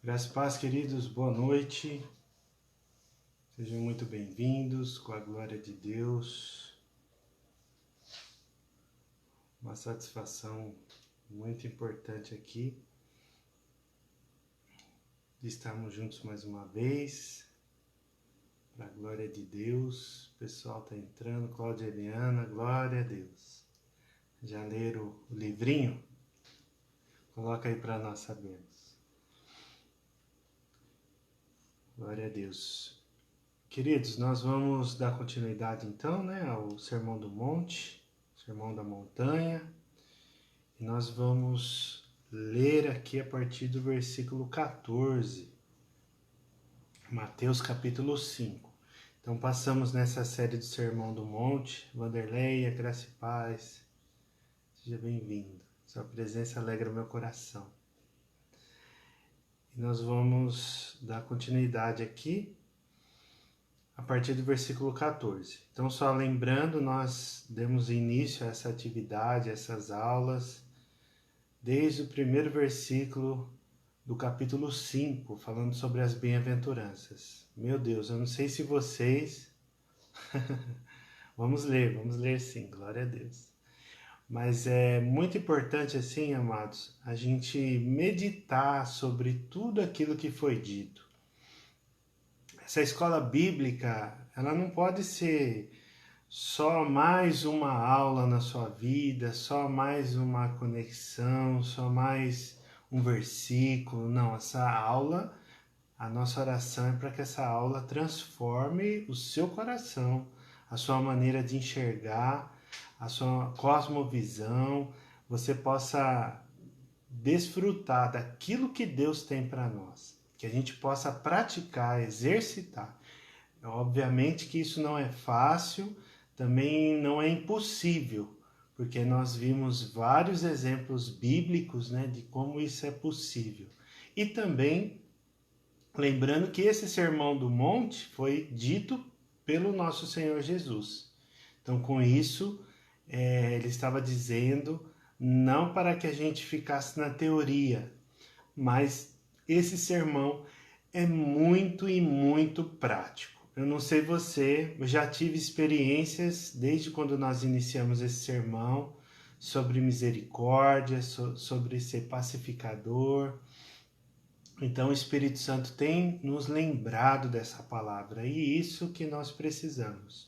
Graças e paz, queridos, boa noite. Sejam muito bem-vindos, com a glória de Deus. Uma satisfação muito importante aqui de estarmos juntos mais uma vez, para a glória de Deus. O pessoal está entrando, Cláudia Eliana, glória a Deus. Já leram o livrinho? Coloca aí para nós sabermos. Glória a Deus. Queridos, nós vamos dar continuidade então, ao Sermão do Monte, Sermão da Montanha, e nós vamos ler aqui a partir do versículo 14, Mateus capítulo 5. Então passamos nessa série do Sermão do Monte. Vanderleia, graça e paz, seja bem-vindo. Sua presença alegra o meu coração. E nós vamos dar continuidade aqui a partir do versículo 14. Então, só lembrando, nós demos início a essa atividade, essas aulas, desde o primeiro versículo do capítulo 5, falando sobre as bem-aventuranças. Meu Deus, eu não sei se vocês... vamos ler sim, glória a Deus. Mas é muito importante, assim, amados, a gente meditar sobre tudo aquilo que foi dito. Essa escola bíblica, ela não pode ser só mais uma aula na sua vida, só mais uma conexão, só mais um versículo. Não, essa aula, a nossa oração é para que essa aula transforme o seu coração, a sua maneira de enxergar, a sua cosmovisão, você possa desfrutar daquilo que Deus tem para nós, que a gente possa praticar, exercitar. Obviamente que isso não é fácil, também não é impossível, porque nós vimos vários exemplos bíblicos, de como isso é possível. E também lembrando que esse Sermão do Monte foi dito pelo nosso Senhor Jesus. Então, com isso, ele estava dizendo não para que a gente ficasse na teoria, mas esse sermão é muito e muito prático. Eu não sei você, eu já tive experiências desde quando nós iniciamos esse sermão sobre misericórdia, sobre ser pacificador. Então o Espírito Santo tem nos lembrado dessa palavra, e isso que nós precisamos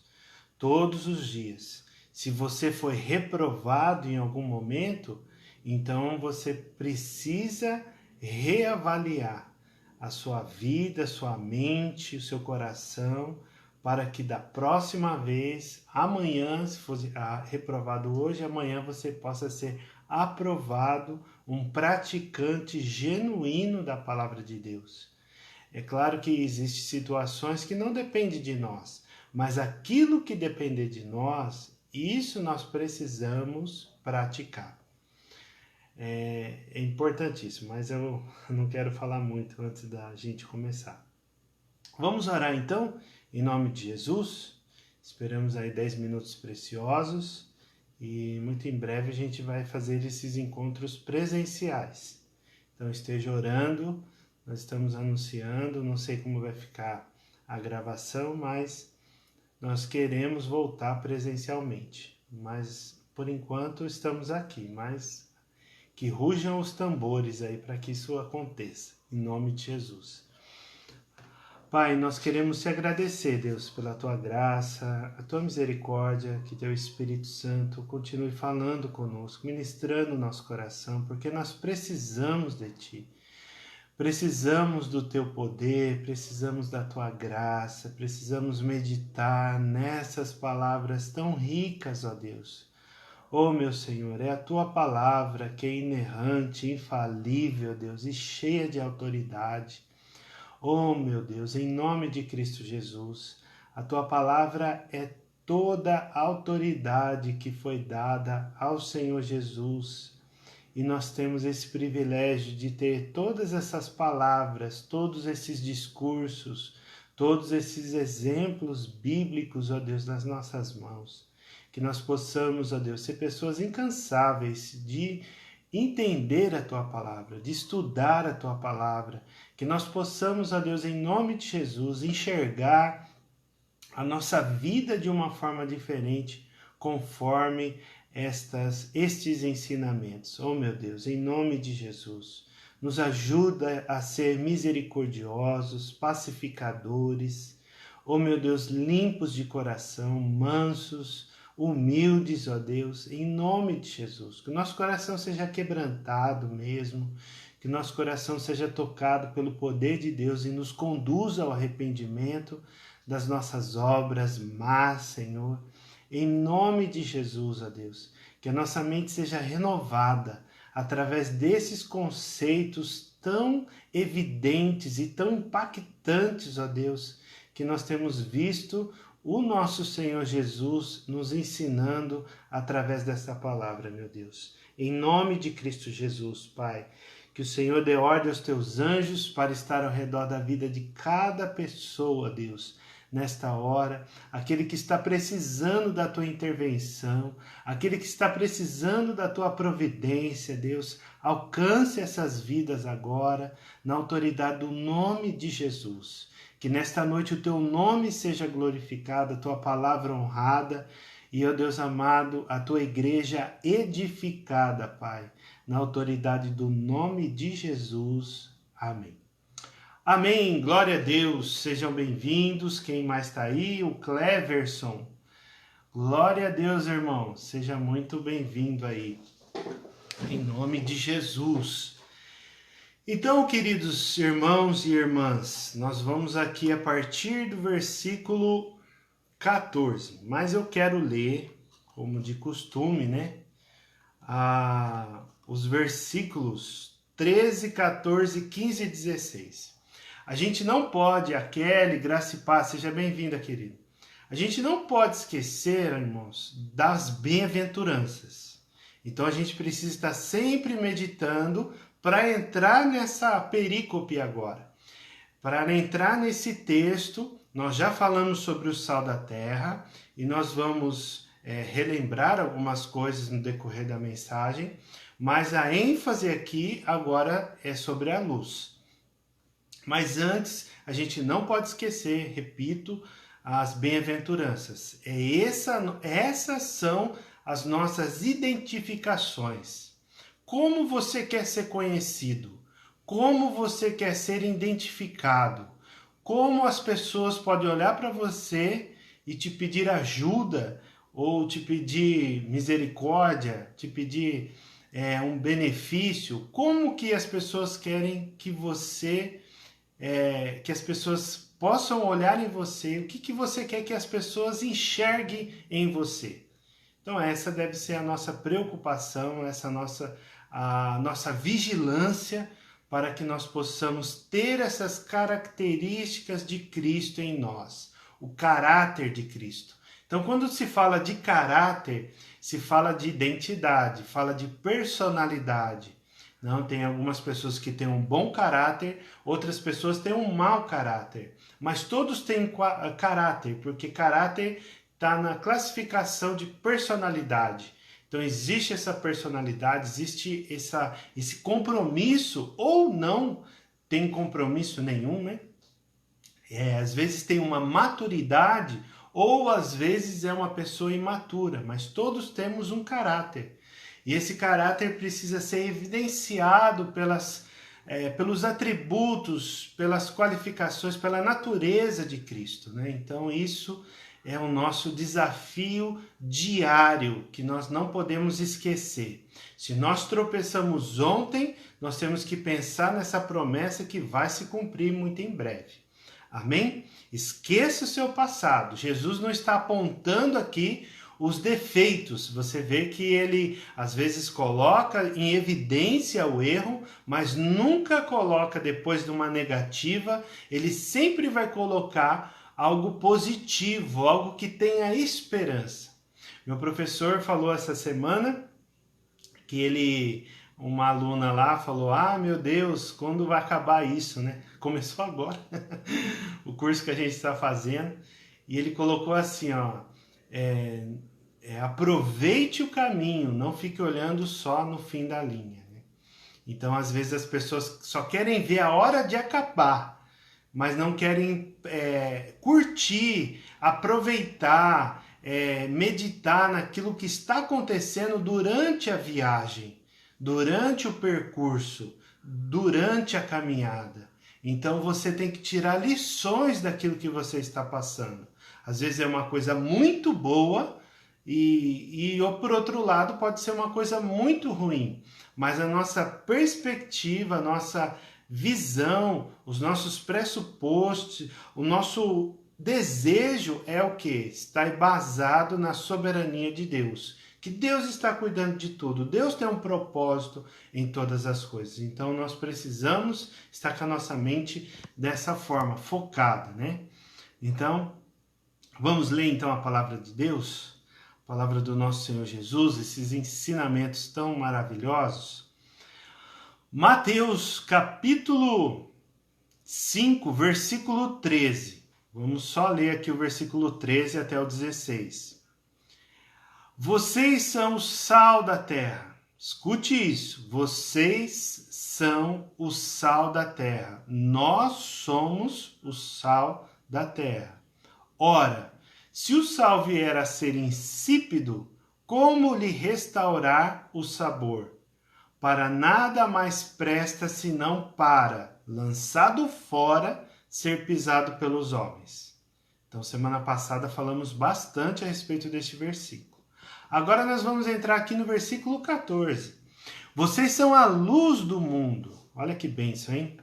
todos os dias. Se você foi reprovado em algum momento, então você precisa reavaliar a sua vida, a sua mente, o seu coração, para que da próxima vez, amanhã, se for reprovado hoje, amanhã você possa ser aprovado, um praticante genuíno da palavra de Deus. É claro que existem situações que não dependem de nós, mas aquilo que depender de nós, isso nós precisamos praticar. É importantíssimo, mas eu não quero falar muito antes da gente começar. Vamos orar então, em nome de Jesus. Esperamos aí 10 minutos preciosos e muito em breve a gente vai fazer esses encontros presenciais. Então esteja orando, nós estamos anunciando, não sei como vai ficar a gravação, mas nós queremos voltar presencialmente. Mas por enquanto estamos aqui, mas que rujam os tambores aí para que isso aconteça, em nome de Jesus. Pai, nós queremos te agradecer, Deus, pela tua graça, a tua misericórdia, que teu Espírito Santo continue falando conosco, ministrando o nosso coração, porque nós precisamos de ti. Precisamos do teu poder, precisamos da tua graça, precisamos meditar nessas palavras tão ricas, ó Deus. Ó meu Senhor, é a tua palavra que é inerrante, infalível, Deus, e cheia de autoridade. Oh, meu Deus, em nome de Cristo Jesus, a tua palavra é toda a autoridade que foi dada ao Senhor Jesus. E nós temos esse privilégio de ter todas essas palavras, todos esses discursos, todos esses exemplos bíblicos, ó Deus, nas nossas mãos. Que nós possamos, ó Deus, ser pessoas incansáveis de entender a Tua palavra, de estudar a Tua palavra, que nós possamos, ó Deus, em nome de Jesus, enxergar a nossa vida de uma forma diferente, conforme estes ensinamentos. Oh meu Deus, em nome de Jesus, nos ajuda a ser misericordiosos, pacificadores, oh meu Deus, limpos de coração, mansos, humildes, ó Deus, em nome de Jesus. Que o nosso coração seja quebrantado mesmo, que nosso coração seja tocado pelo poder de Deus e nos conduza ao arrependimento das nossas obras más, Senhor. Em nome de Jesus, ó Deus, que a nossa mente seja renovada através desses conceitos tão evidentes e tão impactantes, ó Deus, que nós temos visto o nosso Senhor Jesus nos ensinando através dessa palavra, meu Deus. Em nome de Cristo Jesus, Pai, que o Senhor dê ordem aos teus anjos para estar ao redor da vida de cada pessoa, Deus, nesta hora, aquele que está precisando da tua intervenção, aquele que está precisando da tua providência, Deus, alcance essas vidas agora, na autoridade do nome de Jesus. Que nesta noite o teu nome seja glorificado, a tua palavra honrada e, ó Deus amado, a tua igreja edificada, Pai, na autoridade do nome de Jesus. Amém. Amém, glória a Deus, sejam bem-vindos. Quem mais está aí? O Cleverson. Glória a Deus, irmão, seja muito bem-vindo aí, em nome de Jesus. Então, queridos irmãos e irmãs, nós vamos aqui a partir do versículo 14, mas eu quero ler, como de costume, né, os versículos 13, 14, 15 e 16. A gente não pode, a Kelly, Graça e Paz, seja bem-vinda, querido. A gente não pode esquecer, irmãos, das bem-aventuranças. Então a gente precisa estar sempre meditando para entrar nessa perícope agora. Para entrar nesse texto, nós já falamos sobre o sal da terra e nós vamos relembrar algumas coisas no decorrer da mensagem, mas a ênfase aqui agora é sobre a luz. Mas antes, a gente não pode esquecer, repito, as bem-aventuranças. Essas são as nossas identificações. Como você quer ser conhecido? Como você quer ser identificado? Como as pessoas podem olhar para você e te pedir ajuda, ou te pedir misericórdia, te pedir um benefício? Como que as pessoas querem que você, que as pessoas possam olhar em você? O que você quer que as pessoas enxerguem em você? Então essa deve ser a nossa preocupação, a nossa vigilância, para que nós possamos ter essas características de Cristo em nós, o caráter de Cristo. Então, quando se fala de caráter, se fala de identidade, fala de personalidade. Não, tem algumas pessoas que têm um bom caráter, outras pessoas têm um mau caráter. Mas todos têm caráter, porque caráter está na classificação de personalidade. Então existe essa personalidade, existe esse compromisso, ou não tem compromisso nenhum, né? Às vezes tem uma maturidade, ou às vezes é uma pessoa imatura, mas todos temos um caráter. E esse caráter precisa ser evidenciado pelos atributos, pelas qualificações, pela natureza de Cristo, né? Então isso é o nosso desafio diário, que nós não podemos esquecer. Se nós tropeçamos ontem, nós temos que pensar nessa promessa que vai se cumprir muito em breve. Amém? Esqueça o seu passado. Jesus não está apontando aqui os defeitos. Você vê que ele às vezes coloca em evidência o erro, mas nunca coloca depois de uma negativa. Ele sempre vai colocar algo positivo, algo que tenha esperança. Meu professor falou essa semana que uma aluna lá falou: meu Deus, quando vai acabar isso, né? Começou agora, o curso que a gente está fazendo, e ele colocou assim, aproveite o caminho, não fique olhando só no fim da linha. Então, às vezes, as pessoas só querem ver a hora de acabar, mas não querem curtir, aproveitar, meditar naquilo que está acontecendo durante a viagem, durante o percurso, durante a caminhada. Então você tem que tirar lições daquilo que você está passando. Às vezes é uma coisa muito boa ou por outro lado pode ser uma coisa muito ruim. Mas a nossa perspectiva, a nossa visão, os nossos pressupostos, o nosso desejo é o que? Está embasado na soberania de Deus. Que Deus está cuidando de tudo. Deus tem um propósito em todas as coisas. Então nós precisamos estar com a nossa mente dessa forma, focada, né? Então, vamos ler então a palavra de Deus, a palavra do nosso Senhor Jesus, esses ensinamentos tão maravilhosos. Mateus capítulo 5, versículo 13. Vamos só ler aqui o versículo 13 até o 16. Vocês são o sal da terra. Escute isso. Vocês são o sal da terra. Nós somos o sal da terra. Ora, se o sal vier a ser insípido, como lhe restaurar o sabor? Para nada mais presta senão para, lançado fora, ser pisado pelos homens. Então, semana passada falamos bastante a respeito deste versículo. Agora nós vamos entrar aqui no versículo 14. Vocês são a luz do mundo. Olha que bênção, hein?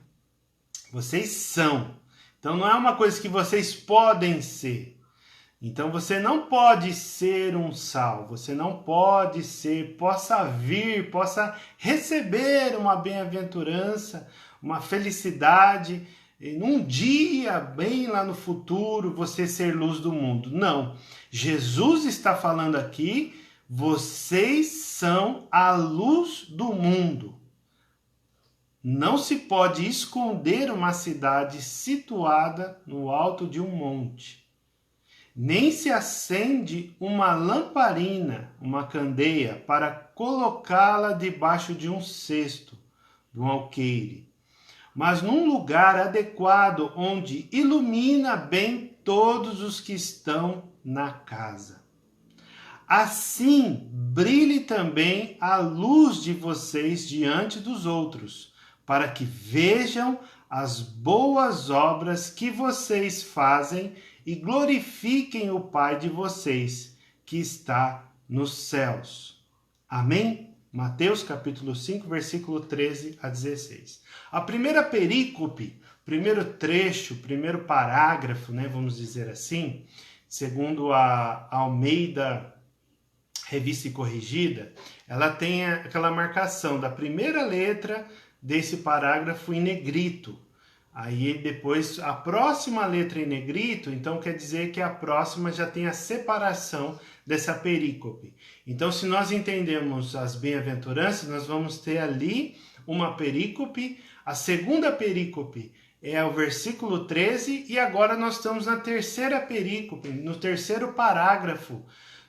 Vocês são. Então não é uma coisa que vocês podem ser. Então você não pode ser um sal. Você não pode ser, possa receber uma bem-aventurança, uma felicidade, num dia, bem lá no futuro, você ser luz do mundo. Não. Jesus está falando aqui, vocês são a luz do mundo. Não se pode esconder uma cidade situada no alto de um monte. Nem se acende uma lamparina, uma candeia, para colocá-la debaixo de um cesto, de um alqueire, mas num lugar adequado onde ilumina bem todos os que estão na casa. Assim, brilhe também a luz de vocês diante dos outros, para que vejam as boas obras que vocês fazem e glorifiquem o Pai de vocês, que está nos céus. Amém? Mateus capítulo 5, versículo 13 a 16. A primeira perícope, primeiro trecho, primeiro parágrafo, né, vamos dizer assim, segundo a Almeida Revista e Corrigida, ela tem aquela marcação da primeira letra desse parágrafo em negrito. Aí depois a próxima letra em negrito, então quer dizer que a próxima já tem a separação dessa perícope. Então se nós entendemos as bem-aventuranças, nós vamos ter ali uma perícope. A segunda perícope é o versículo 13 e agora nós estamos na terceira perícope, no terceiro parágrafo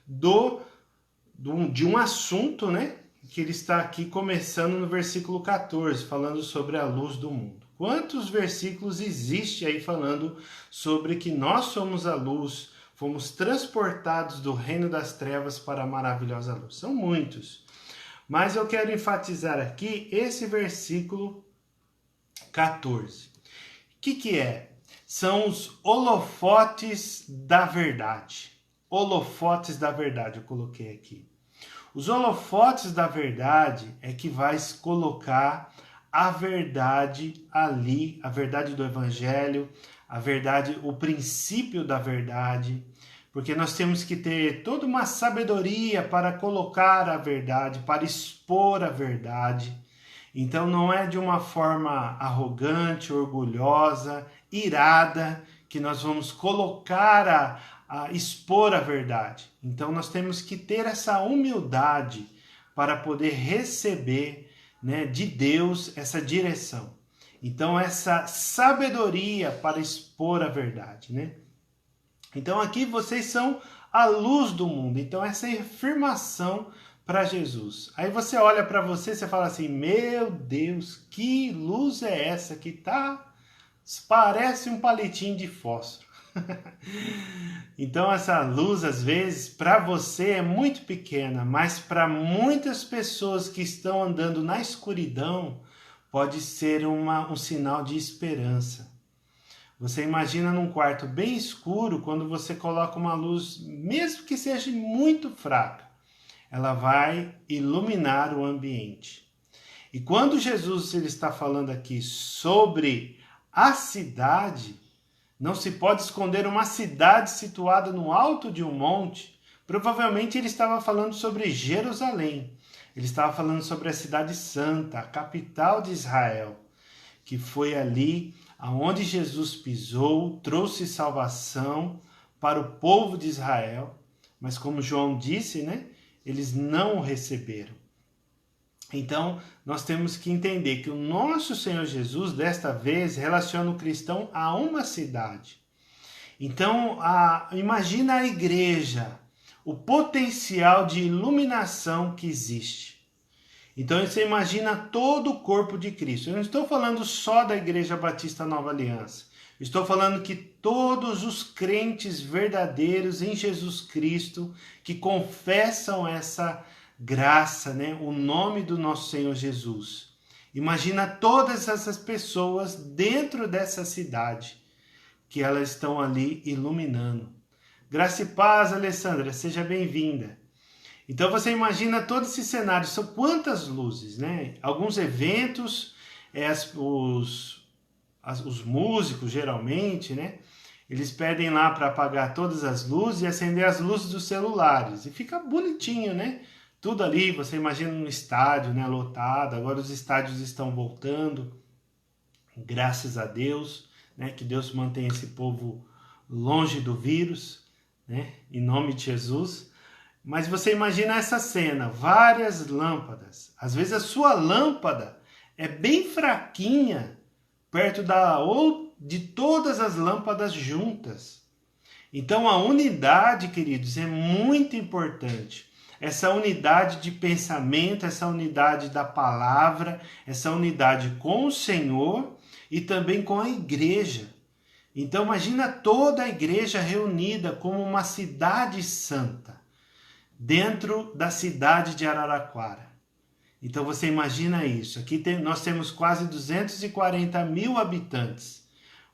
de um assunto, né? Que ele está aqui começando no versículo 14, falando sobre a luz do mundo. Quantos versículos existe aí falando sobre que nós somos a luz, fomos transportados do reino das trevas para a maravilhosa luz? São muitos. Mas eu quero enfatizar aqui esse versículo 14. O que é? São os holofotes da verdade. Holofotes da verdade, eu coloquei aqui. Os holofotes da verdade é que vai colocar a verdade ali, a verdade do evangelho, a verdade, o princípio da verdade, porque nós temos que ter toda uma sabedoria para colocar a verdade, para expor a verdade. Então não é de uma forma arrogante, orgulhosa, irada, que nós vamos colocar a expor a verdade. Então nós temos que ter essa humildade para poder receber, né, de Deus essa direção. Então essa sabedoria para expor a verdade, né? Então aqui vocês são a luz do mundo. Então essa é a afirmação para Jesus. Aí você olha para você e fala assim, meu Deus, que luz é essa que tá? Parece um palitinho de fósforo. Então essa luz, às vezes, para você é muito pequena, mas para muitas pessoas que estão andando na escuridão, pode ser um sinal de esperança. Você imagina num quarto bem escuro, quando você coloca uma luz, mesmo que seja muito fraca, ela vai iluminar o ambiente. E quando Jesus ele está falando aqui sobre a cidade, não se pode esconder uma cidade situada no alto de um monte. Provavelmente ele estava falando sobre Jerusalém. Ele estava falando sobre a cidade santa, a capital de Israel, que foi ali aonde Jesus pisou, trouxe salvação para o povo de Israel. Mas como João disse, né, eles não o receberam. Então, nós temos que entender que o nosso Senhor Jesus, desta vez, relaciona o cristão a uma cidade. Então, imagina a igreja, o potencial de iluminação que existe. Então, você imagina todo o corpo de Cristo. Eu não estou falando só da Igreja Batista Nova Aliança. Estou falando que todos os crentes verdadeiros em Jesus Cristo, que confessam essa graça, né? O nome do nosso Senhor Jesus. Imagina todas essas pessoas dentro dessa cidade, que elas estão ali iluminando. Graça e paz, Alessandra, seja bem-vinda. Então você imagina todo esse cenário, são quantas luzes, né? Alguns eventos, os músicos geralmente, né? Eles pedem lá para apagar todas as luzes e acender as luzes dos celulares. E fica bonitinho, né? Tudo ali, você imagina um estádio, né, lotado. Agora os estádios estão voltando, graças a Deus, né? Que Deus mantenha esse povo longe do vírus, né? Em nome de Jesus. Mas você imagina essa cena, várias lâmpadas. Às vezes a sua lâmpada é bem fraquinha, perto de todas as lâmpadas juntas. Então a unidade, queridos, é muito importante. Essa unidade de pensamento, essa unidade da palavra, essa unidade com o Senhor e também com a igreja. Então imagina toda a igreja reunida como uma cidade santa, dentro da cidade de Araraquara. Então você imagina isso. Aqui nós temos quase 240 mil habitantes.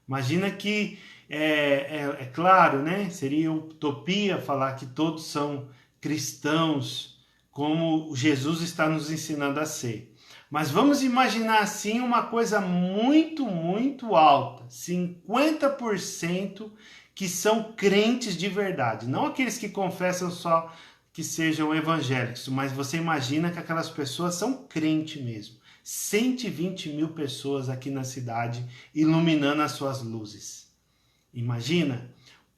Imagina que, é claro, né? Seria utopia falar que todos são cristãos, como Jesus está nos ensinando a ser. Mas vamos imaginar assim uma coisa muito, muito alta. 50% que são crentes de verdade. Não aqueles que confessam só que sejam evangélicos, mas você imagina que aquelas pessoas são crentes mesmo. 120 mil pessoas aqui na cidade iluminando as suas luzes. Imagina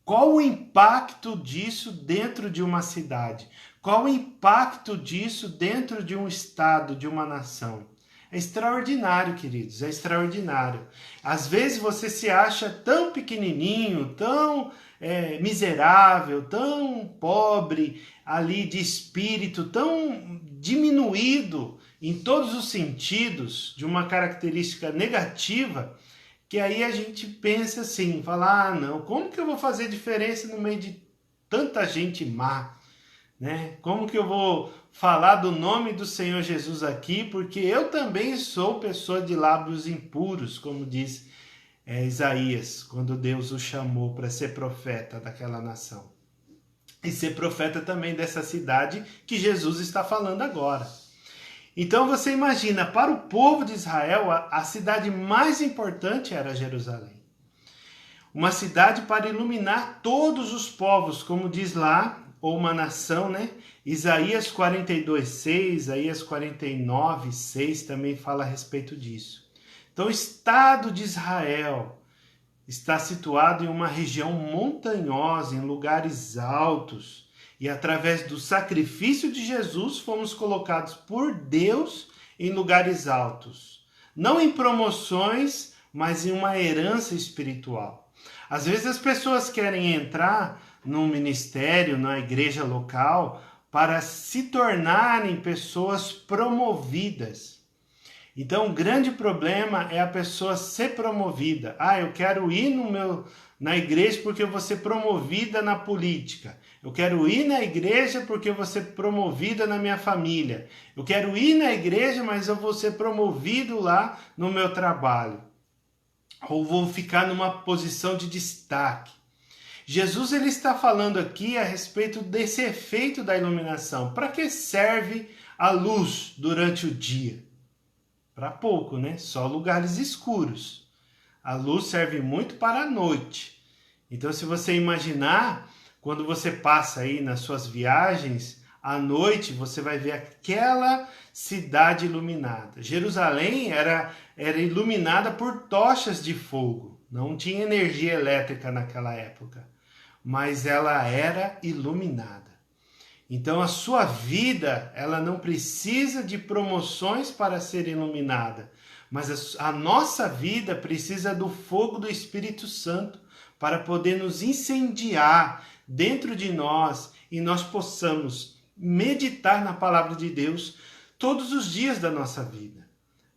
qual o impacto disso dentro de uma cidade, qual o impacto disso dentro de um estado, de uma nação. É extraordinário, queridos, é extraordinário. Às vezes você se acha tão pequenininho, tão miserável, tão pobre ali de espírito, tão diminuído em todos os sentidos, de uma característica negativa, que aí a gente pensa assim, fala, não, como que eu vou fazer diferença no meio de tanta gente má, né? Como que eu vou falar do nome do Senhor Jesus aqui, porque eu também sou pessoa de lábios impuros, como diz Isaías, quando Deus o chamou para ser profeta daquela nação. E ser profeta também dessa cidade que Jesus está falando agora. Então você imagina, para o povo de Israel, a cidade mais importante era Jerusalém. Uma cidade para iluminar todos os povos, como diz lá, ou uma nação, né? Isaías 42:6, Isaías 49:6 também fala a respeito disso. Então o Estado de Israel está situado em uma região montanhosa, em lugares altos, e através do sacrifício de Jesus fomos colocados por Deus em lugares altos. Não em promoções, mas em uma herança espiritual. Às vezes as pessoas querem entrar num ministério, na igreja local, para se tornarem pessoas promovidas. Então, o grande problema é a pessoa ser promovida. Eu quero ir na igreja porque eu vou ser promovida na política. Eu quero ir na igreja porque eu vou ser promovida na minha família. Eu quero ir na igreja, mas eu vou ser promovido lá no meu trabalho. Ou vou ficar numa posição de destaque. Jesus ele está falando aqui a respeito desse efeito da iluminação. Para que serve a luz durante o dia? Para pouco, né? Só lugares escuros. A luz serve muito para a noite. Então, se você imaginar, quando você passa aí nas suas viagens, à noite você vai ver aquela cidade iluminada. Jerusalém era iluminada por tochas de fogo. Não tinha energia elétrica naquela época, mas ela era iluminada. Então a sua vida, ela não precisa de promoções para ser iluminada, mas a nossa vida precisa do fogo do Espírito Santo para poder nos incendiar dentro de nós e nós possamos meditar na palavra de Deus todos os dias da nossa vida.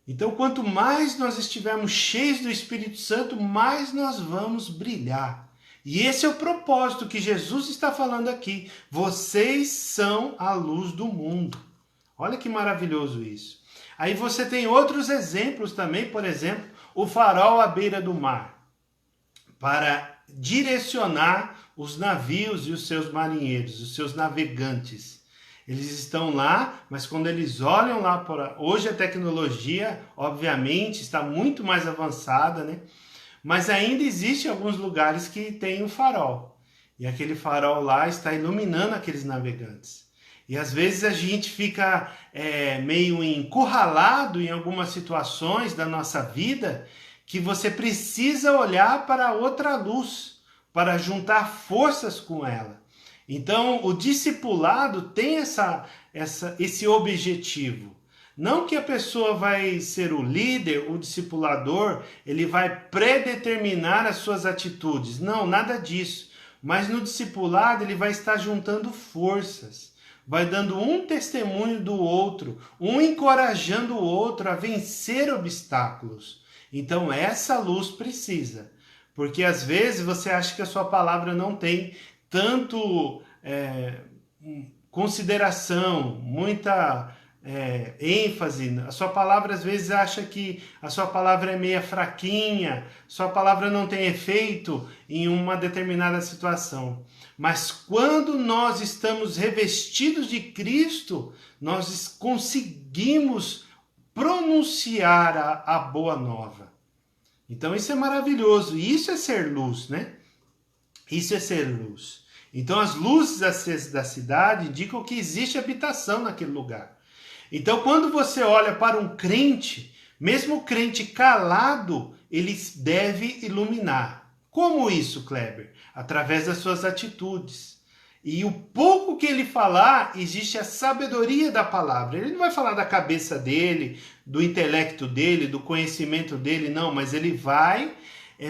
Então, quanto mais nós estivermos cheios do Espírito Santo, mais nós vamos brilhar. E esse é o propósito que Jesus está falando aqui. Vocês são a luz do mundo. Olha que maravilhoso isso. Aí você tem outros exemplos também, por exemplo, o farol à beira do mar, para direcionar os navios e os seus marinheiros, os seus navegantes. Eles estão lá, mas quando eles olham lá para... Hoje a tecnologia, obviamente, está muito mais avançada, né? Mas ainda existe alguns lugares que tem um farol. E aquele farol lá está iluminando aqueles navegantes. E às vezes a gente fica meio encurralado em algumas situações da nossa vida que você precisa olhar para outra luz, para juntar forças com ela. Então o discipulado tem esse objetivo. Não que a pessoa vai ser o líder, o discipulador, ele vai predeterminar as suas atitudes. Não, nada disso. Mas no discipulado ele vai estar juntando forças, vai dando um testemunho do outro, um encorajando o outro a vencer obstáculos. Então essa luz precisa. Porque às vezes você acha que a sua palavra não tem tanto consideração, muita... ênfase. A sua palavra às vezes acha que a sua palavra é meia fraquinha, sua palavra não tem efeito em uma determinada situação. Mas quando nós estamos revestidos de Cristo, nós conseguimos pronunciar a boa nova. Então isso é maravilhoso, e isso é ser luz, né? Isso é ser luz. Então as luzes da cidade indicam que existe habitação naquele lugar. Então, quando você olha para um crente, mesmo o crente calado, ele deve iluminar. Como isso, Kleber? Através das suas atitudes. E o pouco que ele falar, existe a sabedoria da palavra. Ele não vai falar da cabeça dele, do intelecto dele, do conhecimento dele, não. Mas ele vai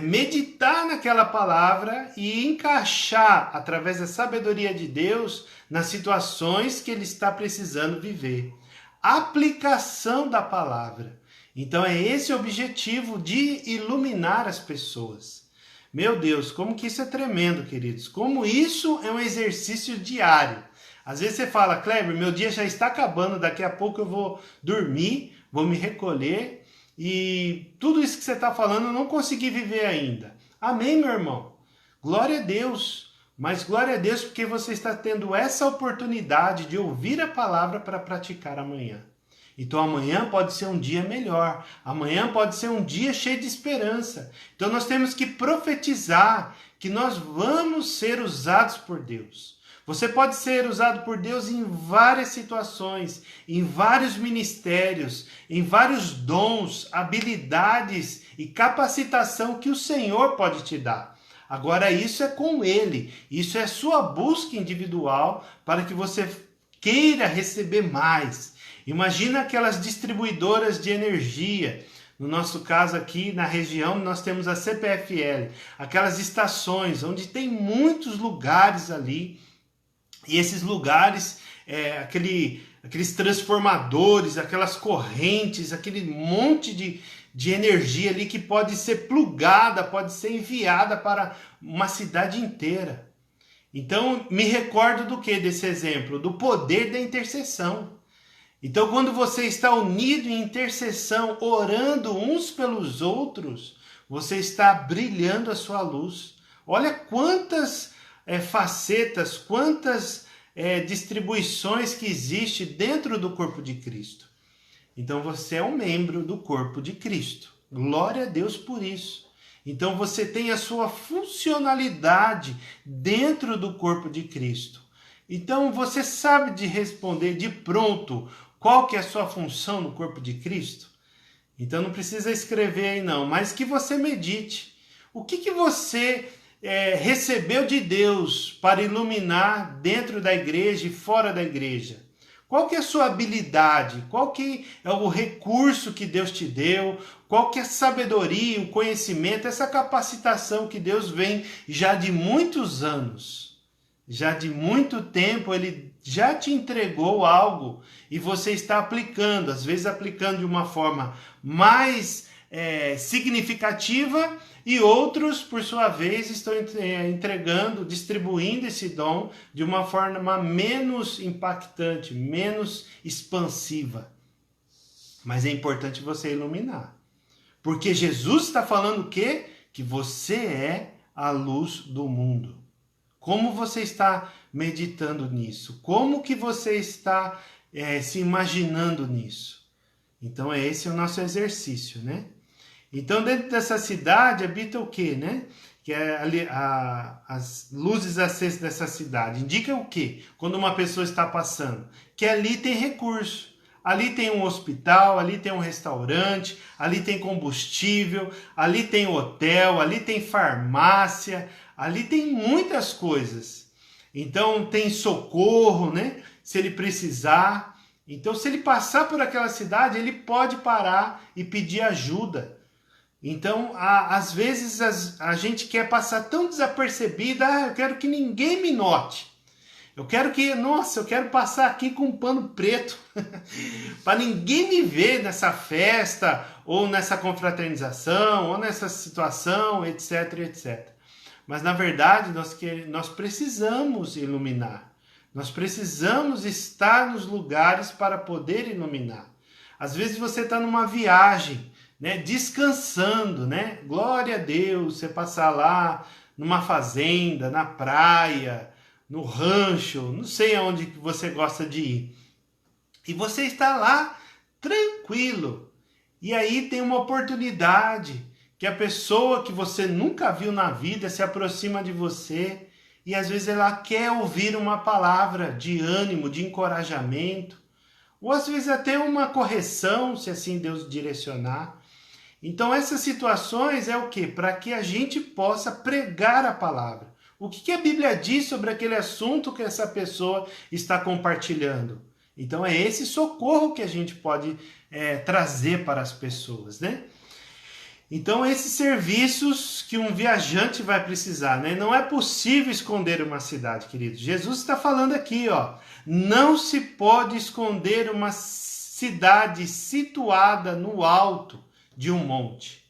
meditar naquela palavra e encaixar, através da sabedoria de Deus, nas situações que ele está precisando viver. Aplicação da palavra. Então é esse o objetivo de iluminar as pessoas. Meu Deus, como que isso é tremendo, queridos. Como isso é um exercício diário. Às vezes você fala, Kleber, meu dia já está acabando, daqui a pouco eu vou dormir, vou me recolher e tudo isso que você está falando eu não consegui viver ainda. Amém, meu irmão? Glória a Deus. Mas glória a Deus porque você está tendo essa oportunidade de ouvir a palavra para praticar amanhã. Então amanhã pode ser um dia melhor. Amanhã pode ser um dia cheio de esperança. Então nós temos que profetizar que nós vamos ser usados por Deus. Você pode ser usado por Deus em várias situações, em vários ministérios, em vários dons, habilidades e capacitação que o Senhor pode te dar. Agora isso é com Ele, isso é sua busca individual para que você queira receber mais. Imagina aquelas distribuidoras de energia, no nosso caso aqui na região nós temos a CPFL, aquelas estações onde tem muitos lugares ali, e esses lugares aqueles transformadores, aquelas correntes, aquele monte de energia ali que pode ser plugada, pode ser enviada para uma cidade inteira. Então, me recordo do que desse exemplo? Do poder da intercessão. Então, quando você está unido em intercessão, orando uns pelos outros, você está brilhando a sua luz. Olha quantas facetas, quantas distribuições que existe dentro do corpo de Cristo. Então, você é um membro do corpo de Cristo. Glória a Deus por isso. Então, você tem a sua funcionalidade dentro do corpo de Cristo. Então, você sabe de responder de pronto qual que é a sua função no corpo de Cristo? Então não precisa escrever aí não, mas que você medite. O que você recebeu de Deus para iluminar dentro da igreja e fora da igreja? Qual que é a sua habilidade? Qual que é o recurso que Deus te deu? Qual que é a sabedoria, o conhecimento, essa capacitação que Deus vem já de muitos anos? Já de muito tempo Ele já te entregou algo e você está aplicando, às vezes aplicando de uma forma mais significativa e outros, por sua vez, estão entregando, distribuindo esse dom de uma forma menos impactante, menos expansiva. Mas é importante você iluminar. Porque Jesus está falando o quê? Que você é a luz do mundo. Como você está meditando nisso? Como que você está se imaginando nisso? Então, esse é o nosso exercício, né? Então, dentro dessa cidade habita o quê, né? Que é as luzes acesas dessa cidade. Indica o quê? Quando uma pessoa está passando? Que ali tem recurso. Ali tem um hospital, ali tem um restaurante, ali tem combustível, ali tem hotel, ali tem farmácia, ali tem muitas coisas. Então tem socorro, né? Se ele precisar. Então, se ele passar por aquela cidade, ele pode parar e pedir ajuda. Então, às vezes a gente quer passar tão desapercebida, eu quero que ninguém me note. Eu quero passar aqui com um pano preto, para ninguém me ver nessa festa, ou nessa confraternização, ou nessa situação, etc, etc. Mas, na verdade, nós precisamos iluminar. Nós precisamos estar nos lugares para poder iluminar. Às vezes você está numa viagem, né, descansando, né? Glória a Deus, você passar lá numa fazenda, na praia, no rancho, não sei aonde você gosta de ir. E você está lá tranquilo. E aí tem uma oportunidade que a pessoa que você nunca viu na vida se aproxima de você e às vezes ela quer ouvir uma palavra de ânimo, de encorajamento, ou às vezes até uma correção, se assim Deus direcionar. Então essas situações é o quê? Para que a gente possa pregar a palavra. O que a Bíblia diz sobre aquele assunto que essa pessoa está compartilhando? Então é esse socorro que a gente pode trazer para as pessoas, né? Então esses serviços que um viajante vai precisar, né? Não é possível esconder uma cidade, querido. Jesus está falando aqui, ó. Não se pode esconder uma cidade situada no alto de um monte.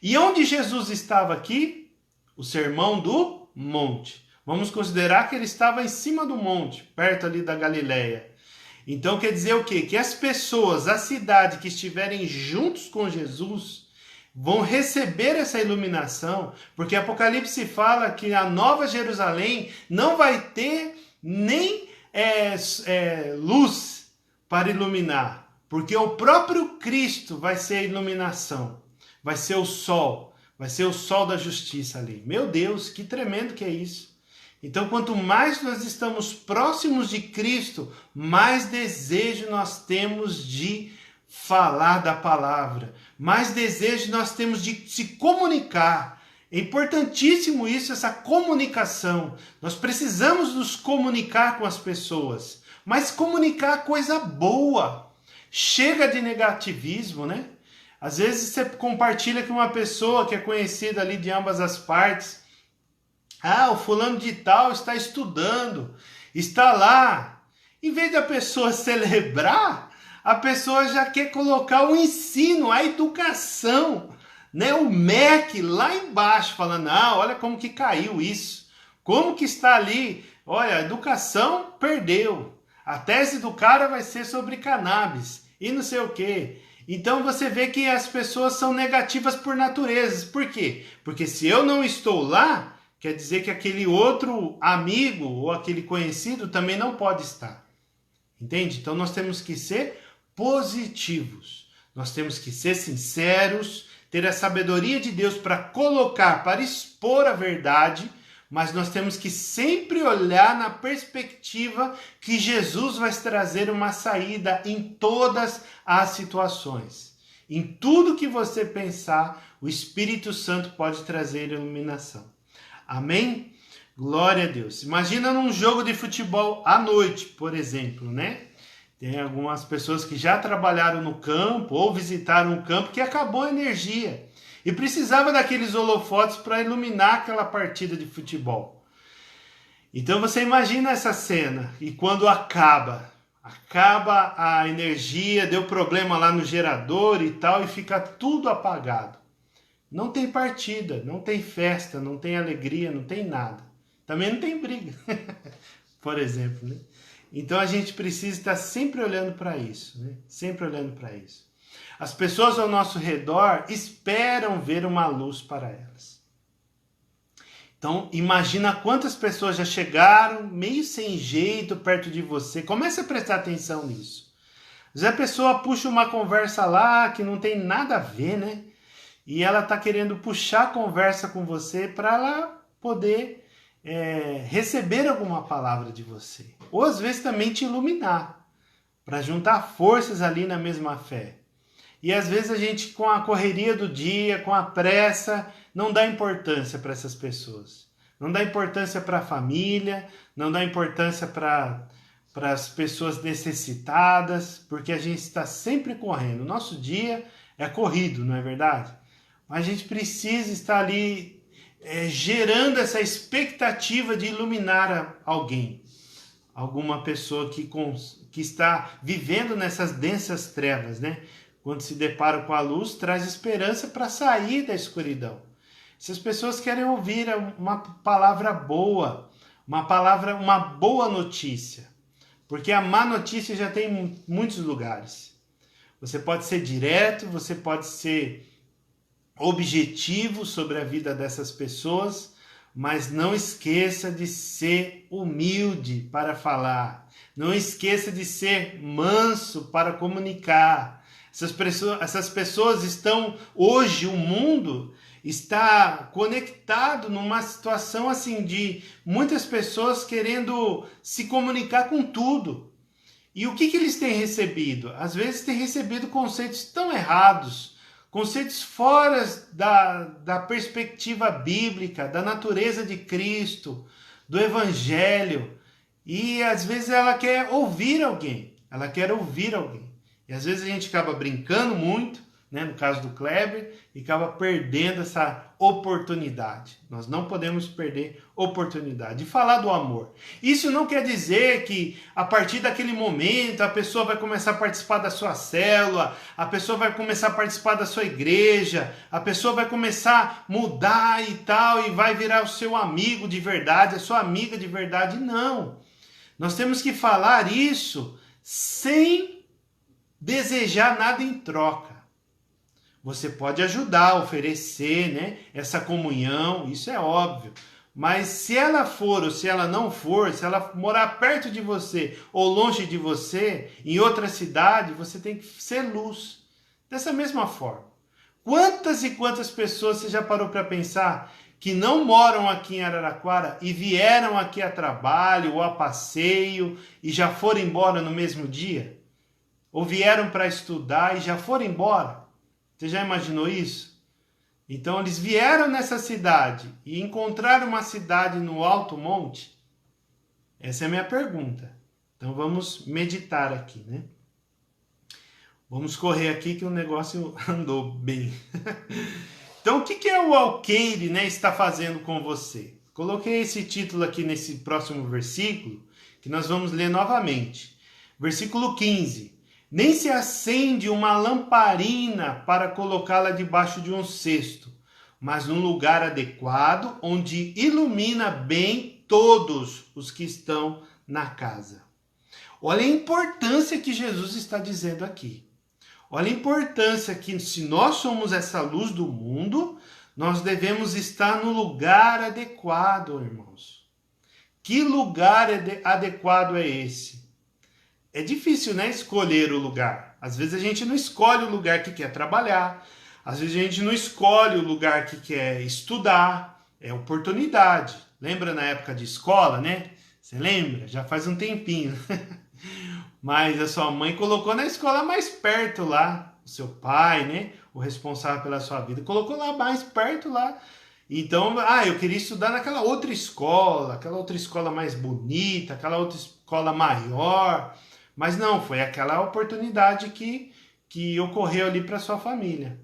E onde Jesus estava aqui? O Sermão do Monte. Vamos considerar que ele estava em cima do monte, perto ali da Galileia. Então quer dizer o quê? Que as pessoas, a cidade que estiverem juntos com Jesus, vão receber essa iluminação, porque Apocalipse fala que a Nova Jerusalém não vai ter nem luz para iluminar, porque o próprio Cristo vai ser a iluminação, vai ser o sol da justiça ali. Meu Deus, que tremendo que é isso! Então, quanto mais nós estamos próximos de Cristo, mais desejo nós temos de falar da palavra, mais desejo nós temos de se comunicar. É importantíssimo isso, essa comunicação. Nós precisamos nos comunicar com as pessoas, mas comunicar coisa boa. Chega de negativismo, né? Às vezes você compartilha com uma pessoa que é conhecida ali de ambas as partes. Ah, o fulano de tal está estudando, está lá. Em vez da pessoa celebrar, a pessoa já quer colocar o ensino, a educação, né? O MEC lá embaixo, falando, olha como que caiu isso. Como que está ali? Olha, a educação perdeu. A tese do cara vai ser sobre cannabis e não sei o quê. Então você vê que as pessoas são negativas por natureza. Por quê? Porque se eu não estou lá, quer dizer que aquele outro amigo ou aquele conhecido também não pode estar. Entende? Então nós temos que ser positivos. Nós temos que ser sinceros, ter a sabedoria de Deus para colocar, para expor a verdade, mas nós temos que sempre olhar na perspectiva que Jesus vai trazer uma saída em todas as situações. Em tudo que você pensar, o Espírito Santo pode trazer iluminação. Amém? Glória a Deus. Imagina num jogo de futebol à noite, por exemplo, né? Tem algumas pessoas que já trabalharam no campo ou visitaram o campo que acabou a energia. E precisava daqueles holofotes para iluminar aquela partida de futebol. Então você imagina essa cena. E quando acaba a energia, deu problema lá no gerador e tal, e fica tudo apagado. Não tem partida, não tem festa, não tem alegria, não tem nada. Também não tem briga, por exemplo, né? Então a gente precisa estar sempre olhando para isso, né? Sempre olhando para isso. As pessoas ao nosso redor esperam ver uma luz para elas. Então, imagina quantas pessoas já chegaram meio sem jeito perto de você. Comece a prestar atenção nisso. Às vezes a pessoa puxa uma conversa lá que não tem nada a ver, né? E ela está querendo puxar a conversa com você para ela poder receber alguma palavra de você. Ou às vezes também te iluminar, para juntar forças ali na mesma fé. E às vezes a gente, com a correria do dia, com a pressa, não dá importância para essas pessoas. Não dá importância para a família, não dá importância para as pessoas necessitadas, porque a gente está sempre correndo. O nosso dia é corrido, não é verdade? Mas a gente precisa estar ali gerando essa expectativa de iluminar alguém. Alguma pessoa que está vivendo nessas densas trevas, né? Quando se depara com a luz, traz esperança para sair da escuridão. Essas pessoas querem ouvir uma palavra boa, uma boa notícia. Porque a má notícia já tem em muitos lugares. Você pode ser direto, você pode ser objetivo sobre a vida dessas pessoas, mas não esqueça de ser humilde para falar. Não esqueça de ser manso para comunicar. Essas pessoas estão, hoje o mundo está conectado numa situação assim de muitas pessoas querendo se comunicar com tudo. E o que eles têm recebido? Às vezes têm recebido conceitos tão errados, conceitos fora da perspectiva bíblica, da natureza de Cristo, do Evangelho. E às vezes ela quer ouvir alguém. E às vezes a gente acaba brincando muito, né, no caso do Kleber, e acaba perdendo essa oportunidade. Nós não podemos perder oportunidade de falar do amor. Isso não quer dizer que a partir daquele momento a pessoa vai começar a participar da sua célula, a pessoa vai começar a participar da sua igreja, a pessoa vai começar a mudar e tal, e vai virar o seu amigo de verdade, a sua amiga de verdade. Não. Nós temos que falar isso sem desejar nada em troca. Você pode ajudar, oferecer, né, essa comunhão, isso é óbvio. Mas se ela for ou se ela não for, se ela morar perto de você ou longe de você, em outra cidade, você tem que ser luz. Dessa mesma forma. Quantas e quantas pessoas você já parou para pensar que não moram aqui em Araraquara e vieram aqui a trabalho ou a passeio e já foram embora no mesmo dia? Ou vieram para estudar e já foram embora? Você já imaginou isso? Então eles vieram nessa cidade e encontraram uma cidade no alto monte? Essa é a minha pergunta. Então vamos meditar aqui, né? Vamos correr aqui que o negócio andou bem. Então o que é o alqueire, né, está fazendo com você? Coloquei esse título aqui nesse próximo versículo que nós vamos ler novamente. Versículo 15. Nem se acende uma lamparina para colocá-la debaixo de um cesto, mas num lugar adequado, onde ilumina bem todos os que estão na casa. Olha a importância que Jesus está dizendo aqui. Olha a importância que, se nós somos essa luz do mundo, nós devemos estar no lugar adequado, irmãos. Que lugar adequado é esse? É difícil, né, escolher o lugar. Às vezes a gente não escolhe o lugar que quer trabalhar. Às vezes a gente não escolhe o lugar que quer estudar. É oportunidade. Lembra na época de escola, né? Você lembra? Já faz um tempinho. Mas a sua mãe colocou na escola mais perto lá. O seu pai, né? O responsável pela sua vida. Colocou lá mais perto lá. Então, eu queria estudar naquela outra escola. Aquela outra escola mais bonita. Aquela outra escola maior. Mas não, foi aquela oportunidade que ocorreu ali para sua família.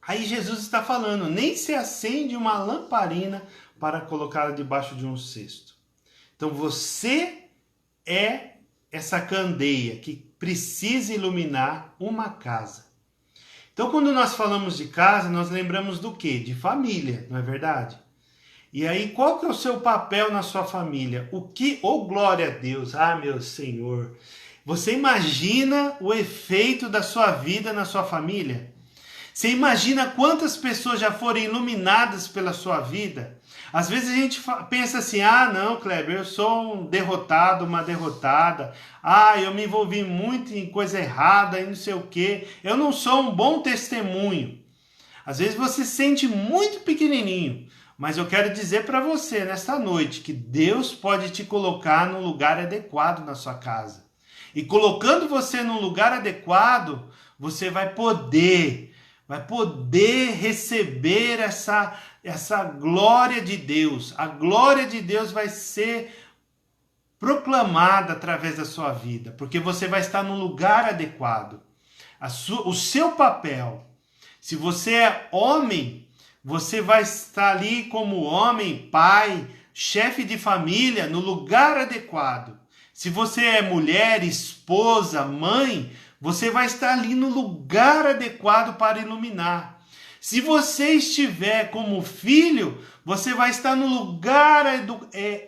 Aí Jesus está falando, nem se acende uma lamparina para colocá-la debaixo de um cesto. Então você é essa candeia que precisa iluminar uma casa. Então quando nós falamos de casa, nós lembramos do quê? De família, não é verdade? E aí, qual que é o seu papel na sua família? Glória a Deus, meu Senhor. Você imagina o efeito da sua vida na sua família? Você imagina quantas pessoas já foram iluminadas pela sua vida? Às vezes a gente pensa assim, não, Kleber, eu sou um derrotado, uma derrotada. Eu me envolvi muito em coisa errada e não sei o quê. Eu não sou um bom testemunho. Às vezes você se sente muito pequenininho. Mas eu quero dizer para você nesta noite que Deus pode te colocar no lugar adequado na sua casa. E colocando você no lugar adequado, você vai poder receber essa glória de Deus. A glória de Deus vai ser proclamada através da sua vida, porque você vai estar no lugar adequado. O seu papel, se você é homem, você vai estar ali como homem, pai, chefe de família, no lugar adequado. Se você é mulher, esposa, mãe, você vai estar ali no lugar adequado para iluminar. Se você estiver como filho, você vai estar no lugar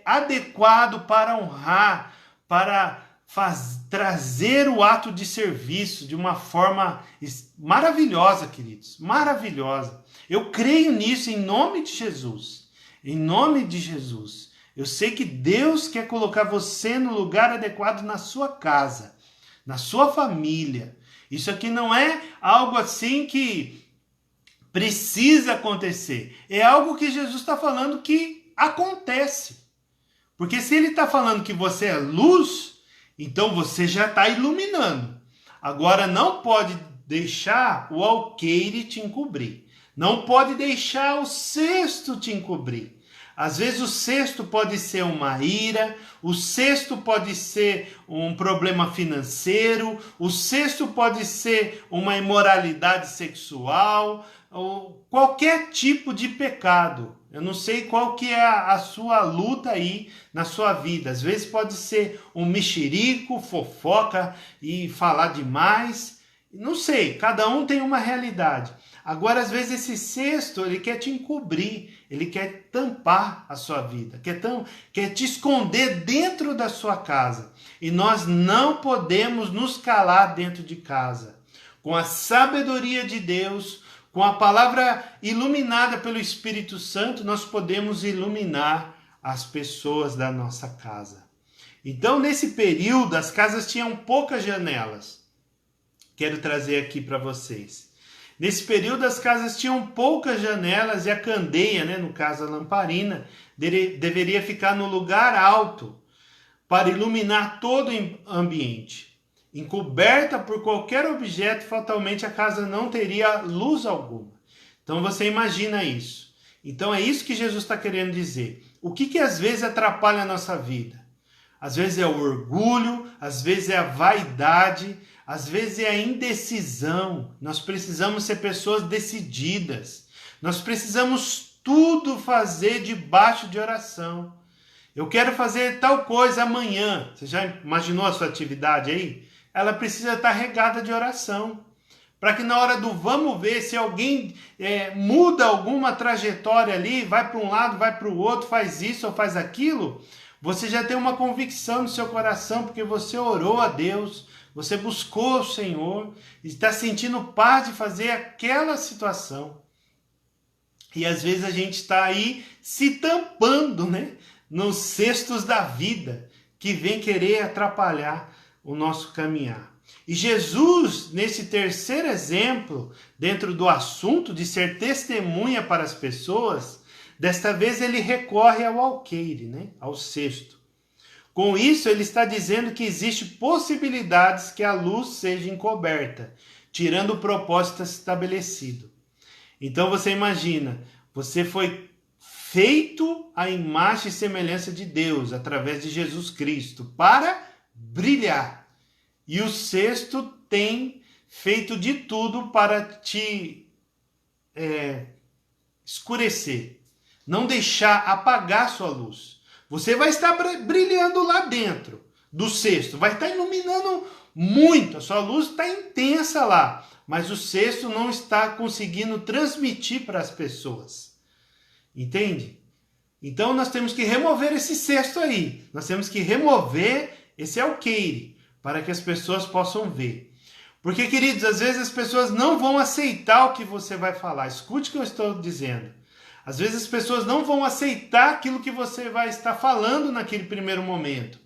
adequado para honrar, para trazer o ato de serviço de uma forma maravilhosa, queridos. Maravilhosa. Eu creio nisso em nome de Jesus. Em nome de Jesus. Eu sei que Deus quer colocar você no lugar adequado na sua casa, na sua família. Isso aqui não é algo assim que precisa acontecer. É algo que Jesus está falando que acontece. Porque se ele está falando que você é luz, então você já está iluminando. Agora não pode deixar o alqueire te encobrir. Não pode deixar o cesto te encobrir. Às vezes o cesto pode ser uma ira, o cesto pode ser um problema financeiro, o cesto pode ser uma imoralidade sexual, ou qualquer tipo de pecado. Eu não sei qual que é a sua luta aí na sua vida. Às vezes pode ser um mexerico, fofoca e falar demais. Não sei, cada um tem uma realidade. Agora, às vezes, esse cesto, ele quer te encobrir, ele quer tampar a sua vida, quer te esconder dentro da sua casa. E nós não podemos nos calar dentro de casa. Com a sabedoria de Deus, com a palavra iluminada pelo Espírito Santo, nós podemos iluminar as pessoas da nossa casa. Então, nesse período, as casas tinham poucas janelas. Quero trazer aqui para vocês. Nesse período, as casas tinham poucas janelas e a candeia, no caso a lamparina, deveria ficar no lugar alto para iluminar todo o ambiente. Encoberta por qualquer objeto, fatalmente a casa não teria luz alguma. Então você imagina isso. Então é isso que Jesus está querendo dizer. O que às vezes atrapalha a nossa vida? Às vezes é o orgulho, às vezes é a vaidade, às vezes é a indecisão. Nós precisamos ser pessoas decididas. Nós precisamos tudo fazer debaixo de oração. Eu quero fazer tal coisa amanhã. Você já imaginou a sua atividade aí? Ela precisa estar regada de oração. Para que na hora do vamos ver, se alguém muda alguma trajetória ali, vai para um lado, vai para o outro, faz isso ou faz aquilo, você já tem uma convicção no seu coração, porque você orou a Deus, você buscou o Senhor, está sentindo paz de fazer aquela situação. E às vezes a gente está aí se tampando, né, nos cestos da vida, que vem querer atrapalhar o nosso caminhar. E Jesus, nesse terceiro exemplo, dentro do assunto de ser testemunha para as pessoas, desta vez ele recorre ao alqueire, né? Ao cesto. Com isso, ele está dizendo que existe possibilidades que a luz seja encoberta, tirando o propósito estabelecido. Então você imagina, você foi feito à imagem e semelhança de Deus, através de Jesus Cristo, para brilhar. E o cesto tem feito de tudo para te escurecer, não deixar apagar sua luz. Você vai estar brilhando lá dentro do cesto, vai estar iluminando muito, a sua luz está intensa lá, mas o cesto não está conseguindo transmitir para as pessoas. Entende? Então nós temos que remover esse cesto aí, nós temos que remover esse alqueire, para que as pessoas possam ver. Porque, queridos, às vezes as pessoas não vão aceitar o que você vai falar. Escute o que eu estou dizendo. Às vezes as pessoas não vão aceitar aquilo que você vai estar falando naquele primeiro momento.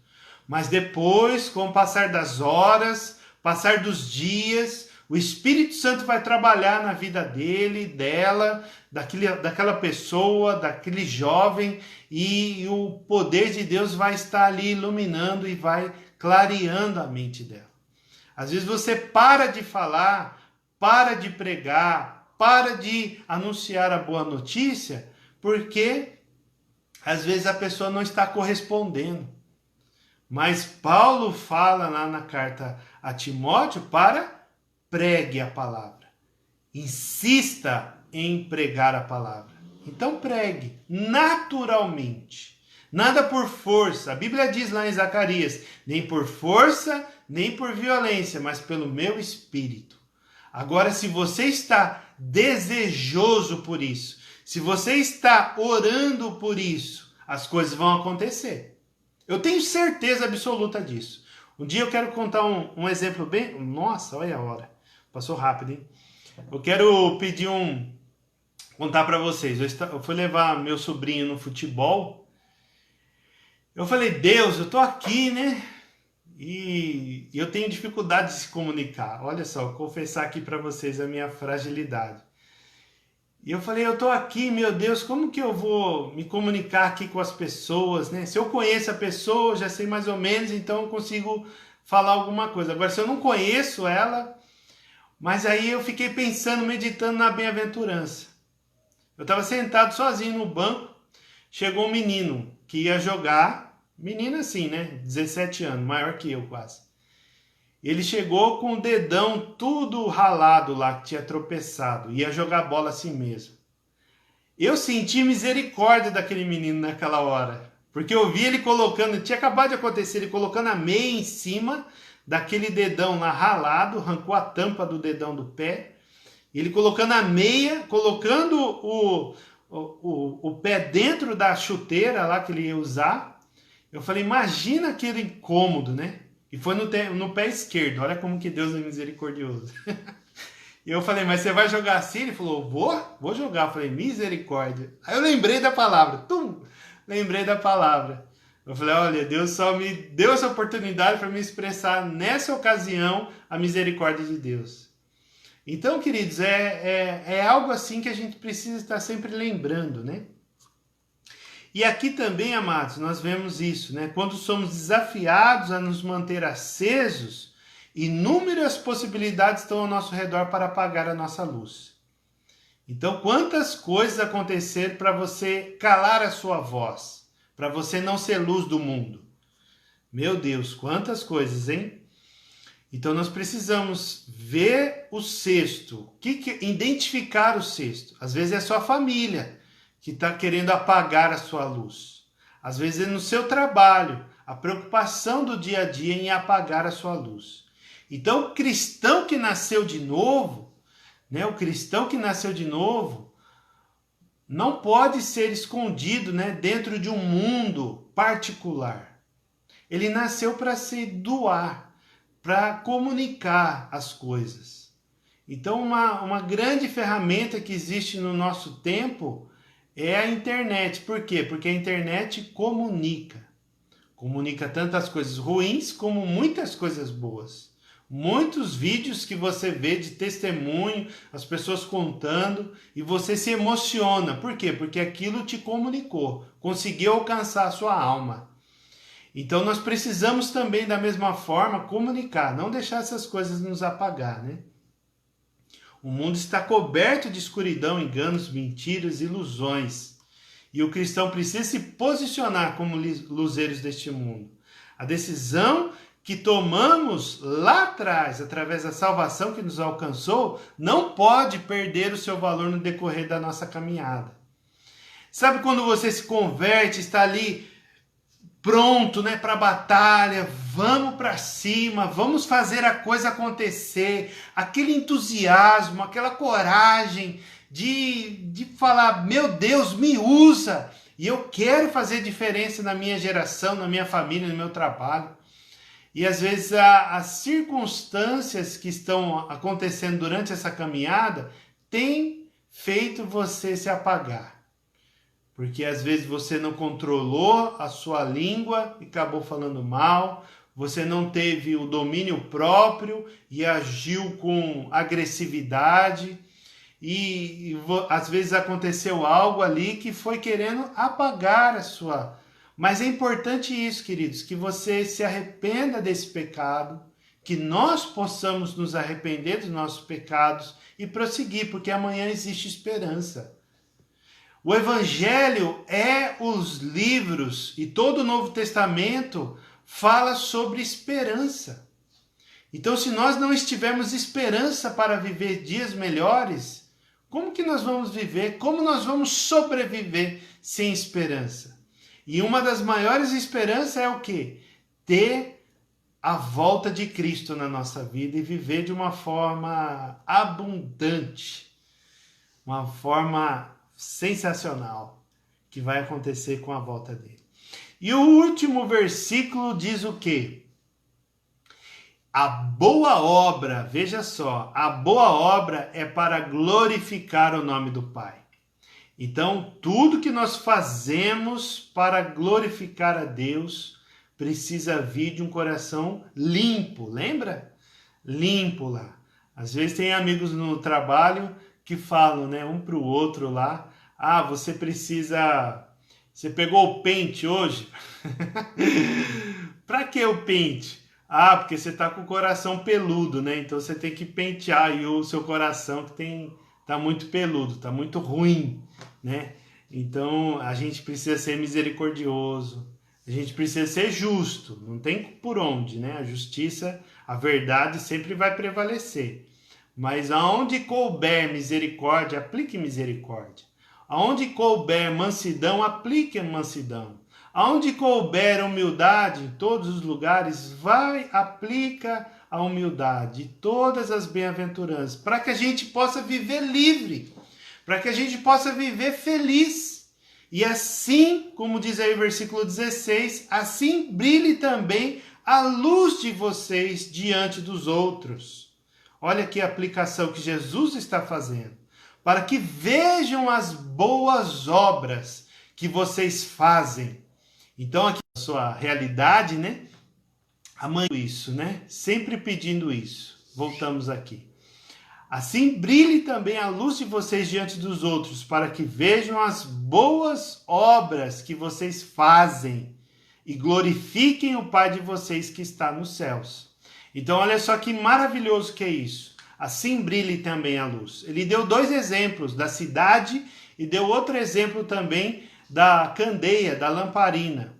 Mas depois, com o passar das horas, passar dos dias, o Espírito Santo vai trabalhar na vida dele, dela, daquela pessoa, daquele jovem, e o poder de Deus vai estar ali iluminando e vai clareando a mente dela. Às vezes você para de falar, para de pregar, para de anunciar a boa notícia, porque às vezes a pessoa não está correspondendo. Mas Paulo fala lá na carta a Timóteo para pregue a palavra. Insista em pregar a palavra. Então pregue naturalmente. Nada por força. A Bíblia diz lá em Zacarias, nem por força, nem por violência, mas pelo meu espírito. Agora, se você está desejoso por isso, se você está orando por isso, as coisas vão acontecer. Eu tenho certeza absoluta disso. Um dia eu quero contar um exemplo bem... Nossa, olha a hora. Passou rápido, hein? Eu quero contar para vocês. Eu fui levar meu sobrinho no futebol. Eu falei, Deus, eu tô aqui, né? E eu tenho dificuldade de se comunicar. Olha só, vou confessar aqui para vocês a minha fragilidade. E eu falei, eu tô aqui, meu Deus, como que eu vou me comunicar aqui com as pessoas, né? Se eu conheço a pessoa, já sei mais ou menos, então eu consigo falar alguma coisa. Agora, se eu não conheço ela... Mas aí eu fiquei pensando, meditando na bem-aventurança. Eu estava sentado sozinho no banco, chegou um menino que ia jogar, menino assim, né? 17 anos, maior que eu quase. Ele chegou com o dedão tudo ralado lá, que tinha tropeçado, ia jogar bola assim mesmo. Eu senti misericórdia daquele menino naquela hora, porque eu vi ele colocando, tinha acabado de acontecer, ele colocando a meia em cima daquele dedão lá ralado, arrancou a tampa do dedão do pé, ele colocando a meia, colocando o pé dentro da chuteira lá que ele ia usar. Eu falei, imagina aquele incômodo, né? E foi no pé esquerdo, olha como que Deus é misericordioso. E eu falei, mas você vai jogar assim? Ele falou, vou jogar. Eu falei, misericórdia. Aí eu lembrei da palavra, lembrei da palavra. Eu falei, olha, Deus só me deu essa oportunidade para me expressar nessa ocasião a misericórdia de Deus. Então, queridos, é algo assim que a gente precisa estar sempre lembrando, né? E aqui também, amados, nós vemos isso, né? Quando somos desafiados a nos manter acesos, inúmeras possibilidades estão ao nosso redor para apagar a nossa luz. Então, quantas coisas aconteceram para você calar a sua voz? Para você não ser luz do mundo. Meu Deus, quantas coisas, hein? Então nós precisamos ver o cesto, identificar o cesto. Às vezes é a sua família que está querendo apagar a sua luz. às vezes é no seu trabalho, a preocupação do dia a dia em apagar a sua luz. Então, o cristão que nasceu de novo, né, o cristão que nasceu de novo, não pode ser escondido, né, dentro de um mundo particular. Ele nasceu para se doar, para comunicar as coisas. Então, uma grande ferramenta que existe no nosso tempo é a internet. Por quê? Porque a internet comunica. Comunica tantas coisas ruins como muitas coisas boas. Muitos vídeos que você vê de testemunho, as pessoas contando, e você se emociona. Por quê? Porque aquilo te comunicou, conseguiu alcançar a sua alma. Então nós precisamos também, da mesma forma, comunicar, não deixar essas coisas nos apagar, né? O mundo está coberto de escuridão, enganos, mentiras, ilusões. E o cristão precisa se posicionar como luzeiros deste mundo. A decisão que tomamos lá atrás, através da salvação que nos alcançou, não pode perder o seu valor no decorrer da nossa caminhada. Sabe quando você se converte, está ali pronto, né, para a batalha, vamos para cima, vamos fazer a coisa acontecer, aquele entusiasmo, aquela coragem de falar, meu Deus, me usa, e eu quero fazer diferença na minha geração, na minha família, no meu trabalho. E às vezes as circunstâncias que estão acontecendo durante essa caminhada têm feito você se apagar. Porque às vezes você não controlou a sua língua e acabou falando mal, você não teve o domínio próprio e agiu com agressividade, e às vezes aconteceu algo ali que foi querendo apagar a sua... Mas é importante isso, queridos, que você se arrependa desse pecado, que nós possamos nos arrepender dos nossos pecados e prosseguir, porque amanhã existe esperança. O Evangelho é os livros, e todo o Novo Testamento fala sobre esperança. Então, se nós não tivermos esperança para viver dias melhores, como que nós vamos viver? Como nós vamos sobreviver sem esperança? E uma das maiores esperanças é o quê? Ter a volta de Cristo na nossa vida e viver de uma forma abundante, uma forma sensacional que vai acontecer com a volta dele. E o último versículo diz o quê? A boa obra, veja só, a boa obra é para glorificar o nome do Pai. Então, tudo que nós fazemos para glorificar a Deus precisa vir de um coração limpo, lembra? Limpo lá. Às vezes tem amigos no trabalho que falam, né, um para o outro lá, você precisa... Você pegou o pente hoje? Para que o pente? Porque você está com o coração peludo, né? Então você tem que pentear aí o seu coração que tá muito peludo, tá muito ruim, né? Então a gente precisa ser misericordioso, a gente precisa ser justo, não tem por onde, né? A justiça, a verdade sempre vai prevalecer. Mas aonde couber misericórdia, aplique misericórdia. Aonde couber mansidão, aplique mansidão. Aonde couber humildade, em todos os lugares, aplica a humildade, todas as bem-aventuranças, para que a gente possa viver livre, para que a gente possa viver feliz. E assim, como diz aí o versículo 16, assim brilhe também a luz de vocês diante dos outros. Olha aqui a aplicação que Jesus está fazendo. Para que vejam as boas obras que vocês fazem. Então aqui a sua realidade, né? Amando isso, né? Sempre pedindo isso. Voltamos aqui. Assim brilhe também a luz de vocês diante dos outros, para que vejam as boas obras que vocês fazem e glorifiquem o Pai de vocês que está nos céus. Então olha só que maravilhoso que é isso. Assim brilhe também a luz. Ele deu 2 exemplos da cidade e deu outro exemplo também da candeia, da lamparina.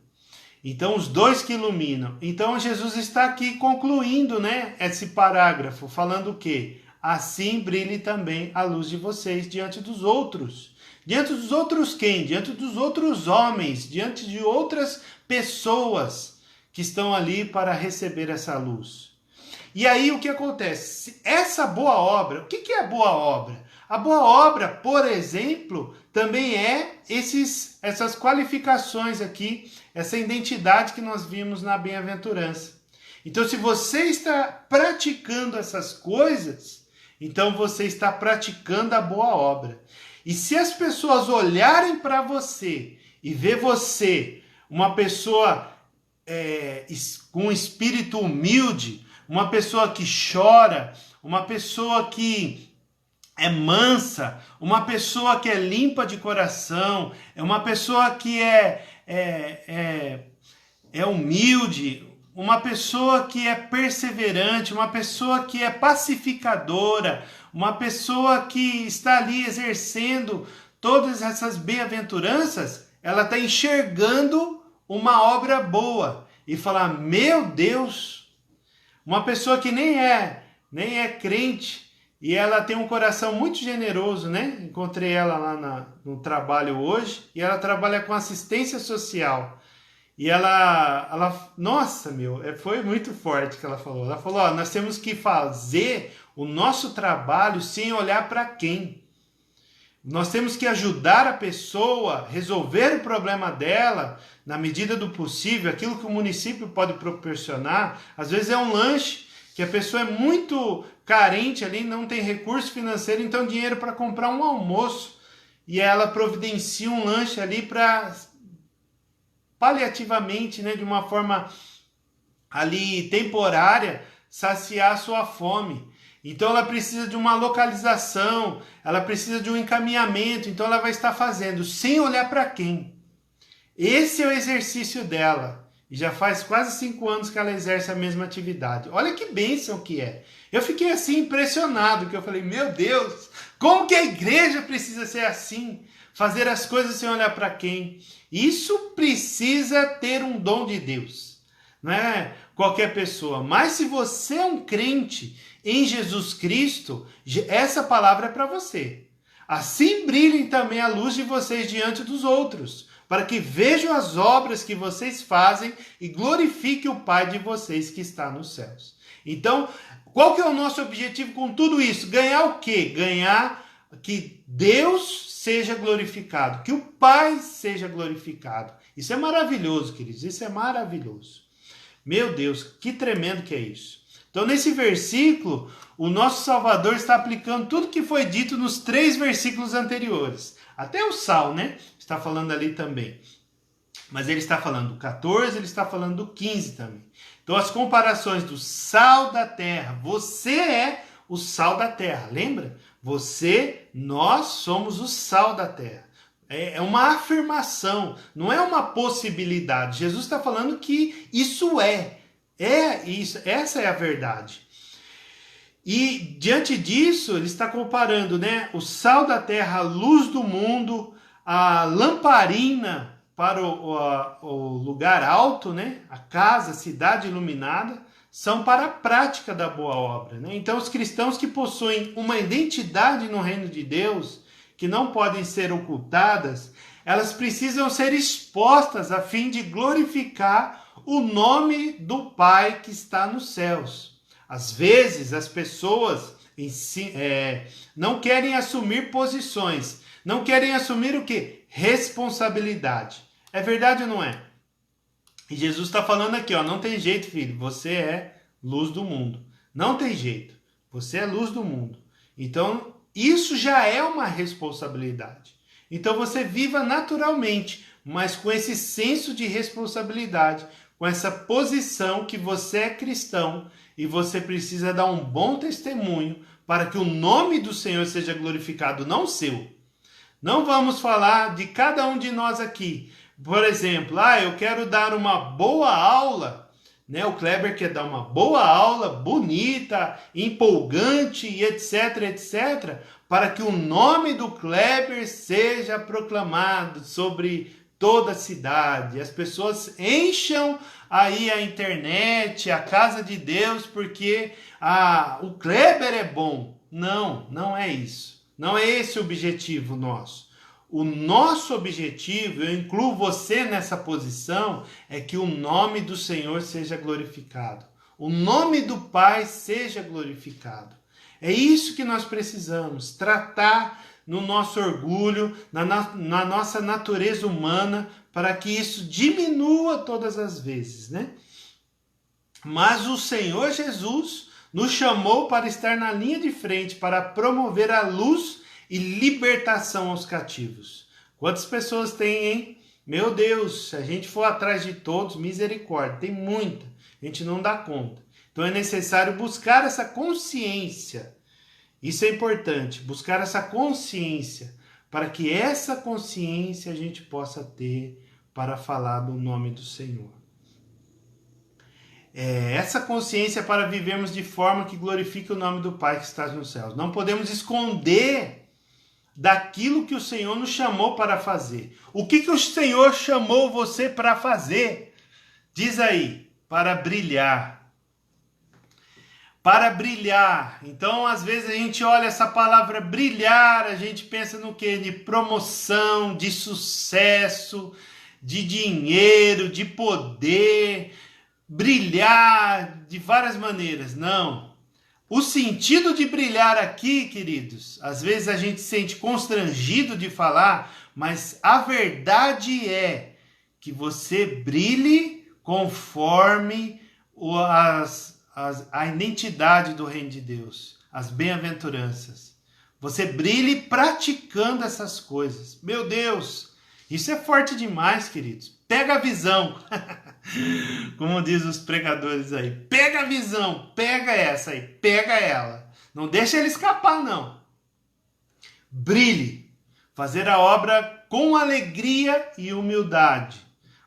Então, os 2 que iluminam. Então, Jesus está aqui concluindo, né, esse parágrafo, falando o quê? Assim brilhe também a luz de vocês diante dos outros. Diante dos outros quem? Diante dos outros homens, diante de outras pessoas que estão ali para receber essa luz. E aí o que acontece? Essa boa obra, o que é boa obra? A boa obra, por exemplo, também é essas qualificações aqui, essa identidade que nós vimos na bem-aventurança. Então, se você está praticando essas coisas, então você está praticando a boa obra. E se as pessoas olharem para você e ver você uma pessoa com um espírito humilde, uma pessoa que chora, uma pessoa que é mansa, uma pessoa que é limpa de coração, é uma pessoa que é humilde, uma pessoa que é perseverante, uma pessoa que é pacificadora, uma pessoa que está ali exercendo todas essas bem-aventuranças, ela está enxergando uma obra boa e falar, meu Deus, uma pessoa que nem é crente, e ela tem um coração muito generoso, né? Encontrei ela lá no trabalho hoje, e ela trabalha com assistência social. E nossa, foi muito forte que ela falou. Ela falou, nós temos que fazer o nosso trabalho sem olhar para quem. Nós temos que ajudar a pessoa a resolver o problema dela na medida do possível, aquilo que o município pode proporcionar. Às vezes é um lanche, que a pessoa é muito carente ali, não tem recurso financeiro, então dinheiro para comprar um almoço. E ela providencia um lanche ali para paliativamente, né, de uma forma ali temporária, saciar a sua fome. Então ela precisa de uma localização, ela precisa de um encaminhamento, então ela vai estar fazendo sem olhar para quem. Esse é o exercício dela. E já faz quase 5 anos que ela exerce a mesma atividade. Olha que bênção que é. Eu fiquei assim impressionado, que eu falei, meu Deus, como que a igreja precisa ser assim? Fazer as coisas sem olhar para quem? Isso precisa ter um dom de Deus. Não é qualquer pessoa. Mas se você é um crente em Jesus Cristo, essa palavra é para você. Assim brilhem também a luz de vocês diante dos outros, para que vejam as obras que vocês fazem e glorifiquem o Pai de vocês que está nos céus. Então, qual que é o nosso objetivo com tudo isso? Ganhar o quê? Ganhar que Deus seja glorificado, que o Pai seja glorificado. Isso é maravilhoso, queridos, isso é maravilhoso. Meu Deus, que tremendo que é isso. Então, nesse versículo, o nosso Salvador está aplicando tudo que foi dito nos 3 versículos anteriores. Até o Sal, né? Está falando ali também. Mas ele está falando do 14, ele está falando do 15 também. Então, as comparações do sal da terra. Você é o sal da terra, lembra? Nós somos o sal da terra. É uma afirmação, não é uma possibilidade. Jesus está falando que isso é isso, essa é a verdade. E diante disso, ele está comparando, né, o sal da terra, a luz do mundo, a lamparina para o lugar alto, né, a casa, a cidade iluminada, são para a prática da boa obra, né? Então, os cristãos que possuem uma identidade no reino de Deus, que não podem ser ocultadas, elas precisam ser expostas a fim de glorificar o nome do Pai que está nos céus. Às vezes, as pessoas não querem assumir posições, não querem assumir o quê? Responsabilidade. É verdade ou não é? E Jesus está falando aqui, não tem jeito, filho, você é luz do mundo. Não tem jeito, você é luz do mundo. Então, isso já é uma responsabilidade. Então, você viva naturalmente, mas com esse senso de responsabilidade, com essa posição que você é cristão e você precisa dar um bom testemunho para que o nome do Senhor seja glorificado, não o seu. Não vamos falar de cada um de nós aqui. Por exemplo, eu quero dar uma boa aula, né? O Kleber quer dar uma boa aula, bonita, empolgante e etc, etc, para que o nome do Kleber seja proclamado sobre toda a cidade. As pessoas encham aí a internet, a casa de Deus, porque o Kleber é bom. Não é isso. Não é esse o objetivo nosso. o nosso objetivo, eu incluo você nessa posição, é que o nome do Senhor seja glorificado. O nome do Pai seja glorificado. É isso que nós precisamos, tratar no nosso orgulho, na nossa natureza humana, para que isso diminua todas as vezes, né? Mas o Senhor Jesus nos chamou para estar na linha de frente, para promover a luz e libertação aos cativos. Quantas pessoas tem, hein? Meu Deus, se a gente for atrás de todos, misericórdia, tem muita, a gente não dá conta. Então é necessário buscar essa consciência. Isso é importante, buscar essa consciência, para que essa consciência a gente possa ter para falar do nome do Senhor. Essa consciência para vivermos de forma que glorifique o nome do Pai que está nos céus. Não podemos esconder daquilo que o Senhor nos chamou para fazer. O que o Senhor chamou você para fazer? Diz aí, para brilhar. Para brilhar. Então, às vezes a gente olha essa palavra brilhar, a gente pensa no quê? De promoção, de sucesso, de dinheiro, de poder, brilhar de várias maneiras. Não. O sentido de brilhar aqui, queridos, às vezes a gente se sente constrangido de falar, mas a verdade é que você brilhe conforme a identidade do reino de Deus, as bem-aventuranças. Você brilhe praticando essas coisas. Meu Deus, isso é forte demais, queridos. Pega a visão. Como diz os pregadores aí. Pega a visão, pega essa aí, pega ela. Não deixa ele escapar, não. Brilhe. Fazer a obra com alegria e humildade.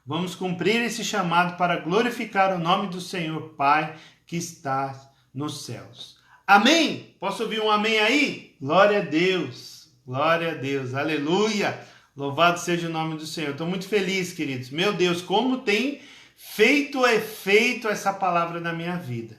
Vamos cumprir esse chamado para glorificar o nome do Senhor Pai que está nos céus. Amém? Posso ouvir um amém aí? Glória a Deus. Glória a Deus. Aleluia. Louvado seja o nome do Senhor. Estou muito feliz, queridos. Meu Deus, como tem feito efeito essa palavra na minha vida.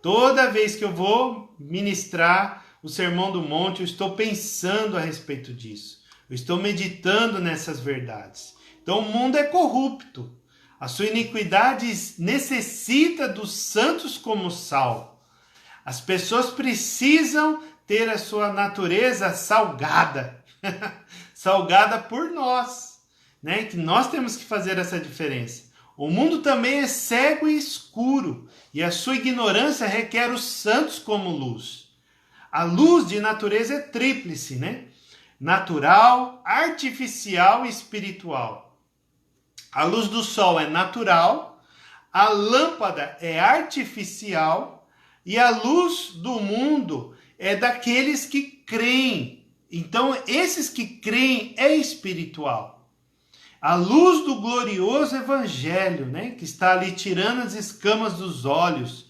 Toda vez que eu vou ministrar o Sermão do Monte, eu estou pensando a respeito disso. Eu estou meditando nessas verdades. Então o mundo é corrupto. A sua iniquidade necessita dos santos como sal. As pessoas precisam ter a sua natureza salgada. Salgada por nós, né? Que nós temos que fazer essa diferença. O mundo também é cego e escuro, e a sua ignorância requer os santos como luz. A luz de natureza é tríplice, né? Natural, artificial e espiritual. A luz do sol é natural, a lâmpada é artificial e a luz do mundo é daqueles que creem. Então, esses que creem é espiritual. A luz do glorioso evangelho, né, que está ali tirando as escamas dos olhos.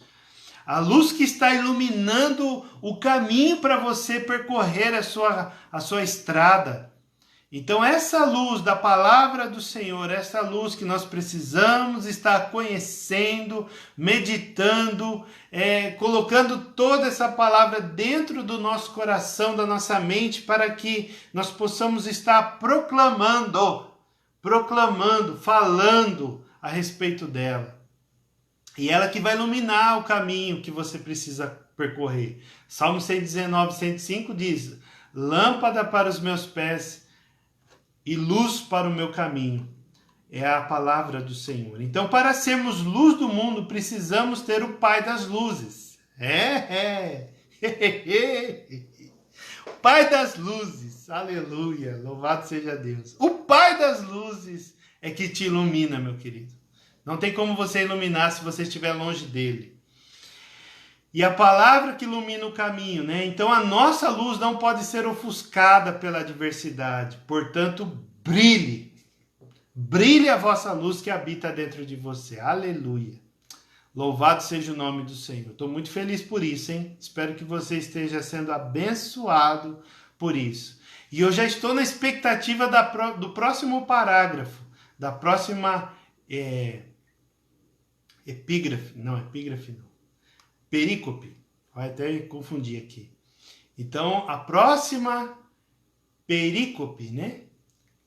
A luz que está iluminando o caminho para você percorrer a sua estrada. Então, essa luz da palavra do Senhor, essa luz que nós precisamos estar conhecendo, meditando, colocando toda essa palavra dentro do nosso coração, da nossa mente, para que nós possamos estar proclamando, falando a respeito dela. E ela que vai iluminar o caminho que você precisa percorrer. Salmo 119, 105 diz: lâmpada para os meus pés e luz para o meu caminho. É a palavra do Senhor. Então, para sermos luz do mundo, precisamos ter o Pai das luzes. O Pai das luzes. Aleluia. Louvado seja Deus. O Pai das luzes é que te ilumina, meu querido. Não tem como você iluminar se você estiver longe dele. E a palavra que ilumina o caminho, né? Então a nossa luz não pode ser ofuscada pela adversidade. Portanto, brilhe. Brilhe a vossa luz que habita dentro de você. Aleluia. Louvado seja o nome do Senhor. Estou muito feliz por isso, hein? Espero que você esteja sendo abençoado por isso. E eu já estou na expectativa do próximo parágrafo, da próxima epígrafe. Não, epígrafe não. Perícope. Vai até confundir aqui. Então, a próxima perícope, né?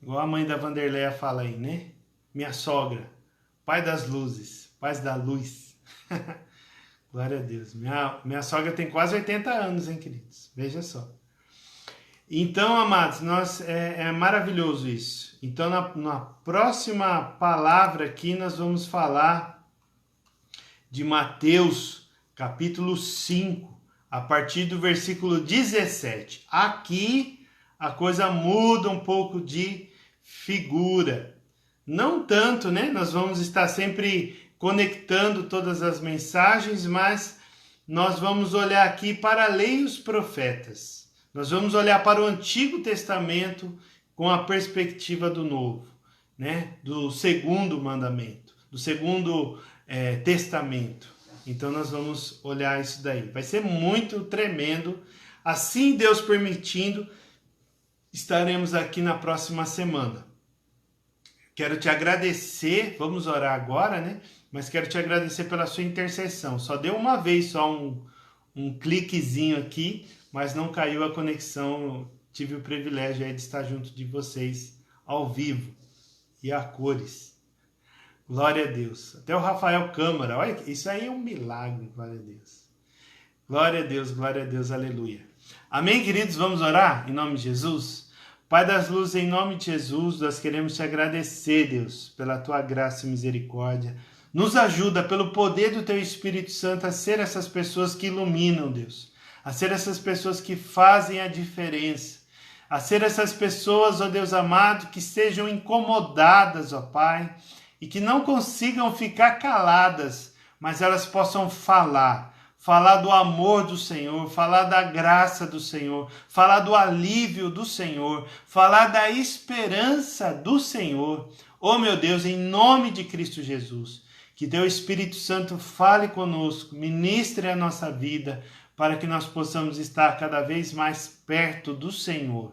Igual a mãe da Vanderleia fala aí, né? Minha sogra, pai das luzes, paz da luz. Glória a Deus. Minha sogra tem quase 80 anos, hein, queridos? Veja só. Então, amados, é maravilhoso isso. Então, na próxima palavra aqui, nós vamos falar de Mateus, capítulo 5, a partir do versículo 17. Aqui, a coisa muda um pouco de figura. Não tanto, né? Nós vamos estar sempre conectando todas as mensagens, mas nós vamos olhar aqui para a lei e os profetas. Nós vamos olhar para o Antigo Testamento com a perspectiva do Novo, né? Do segundo mandamento, do segundo testamento. Então nós vamos olhar isso daí. Vai ser muito tremendo. Assim, Deus permitindo, estaremos aqui na próxima semana. Quero te agradecer, vamos orar agora, né? Mas quero te agradecer pela sua intercessão. Só deu uma vez só um cliquezinho aqui, mas não caiu a conexão. Tive o privilégio aí de estar junto de vocês ao vivo e a cores. Glória a Deus. Até o Rafael Câmara, olha, isso aí é um milagre, glória a Deus. Glória a Deus, aleluia. Amém, queridos? Vamos orar em nome de Jesus? Pai das luzes, em nome de Jesus, nós queremos te agradecer, Deus, pela tua graça e misericórdia. Nos ajuda, pelo poder do teu Espírito Santo, a ser essas pessoas que iluminam, Deus. A ser essas pessoas que fazem a diferença. A ser essas pessoas, ó Deus amado, que sejam incomodadas, ó Pai, e que não consigam ficar caladas, mas elas possam falar do amor do Senhor, falar da graça do Senhor, falar do alívio do Senhor, falar da esperança do Senhor. Oh meu Deus, em nome de Cristo Jesus, que teu Espírito Santo fale conosco, ministre a nossa vida, para que nós possamos estar cada vez mais perto do Senhor.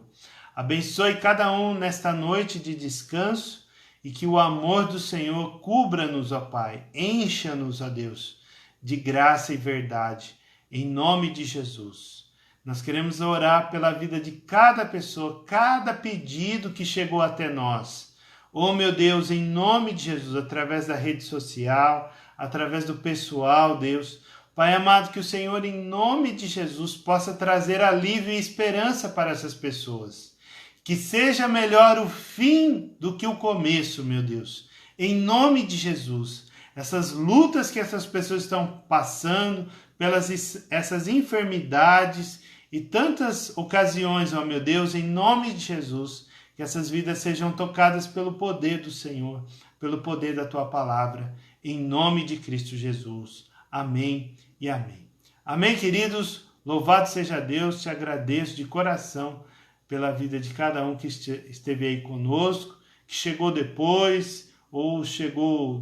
Abençoe cada um nesta noite de descanso e que o amor do Senhor cubra-nos, ó Pai, encha-nos, ó Deus, de graça e verdade, em nome de Jesus. Nós queremos orar pela vida de cada pessoa, cada pedido que chegou até nós. Oh meu Deus, em nome de Jesus, através da rede social, através do pessoal, Deus, Pai amado, que o Senhor, em nome de Jesus, possa trazer alívio e esperança para essas pessoas. Que seja melhor o fim do que o começo, meu Deus. Em nome de Jesus, essas lutas que essas pessoas estão passando, pelas essas enfermidades e tantas ocasiões, ó meu Deus, em nome de Jesus, que essas vidas sejam tocadas pelo poder do Senhor, pelo poder da Tua palavra, em nome de Cristo Jesus. Amém e amém. Amém, queridos? Louvado seja Deus, te agradeço de coração pela vida de cada um que esteve aí conosco, que chegou depois ou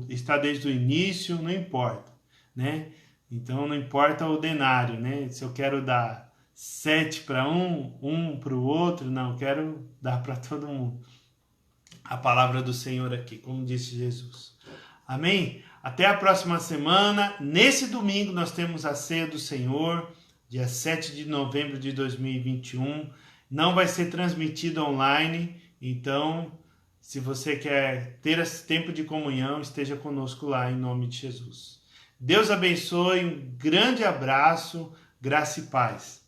está desde o início, não importa, né? Então não importa o denário, né? Se eu quero dar 7 para um para o outro, não, quero dar para todo mundo. A palavra do Senhor aqui, como disse Jesus. Amém? Até a próxima semana. Nesse domingo nós temos a Ceia do Senhor, dia 7 de novembro de 2021. Não vai ser transmitido online, então se você quer ter esse tempo de comunhão, esteja conosco lá em nome de Jesus. Deus abençoe, um grande abraço, graça e paz.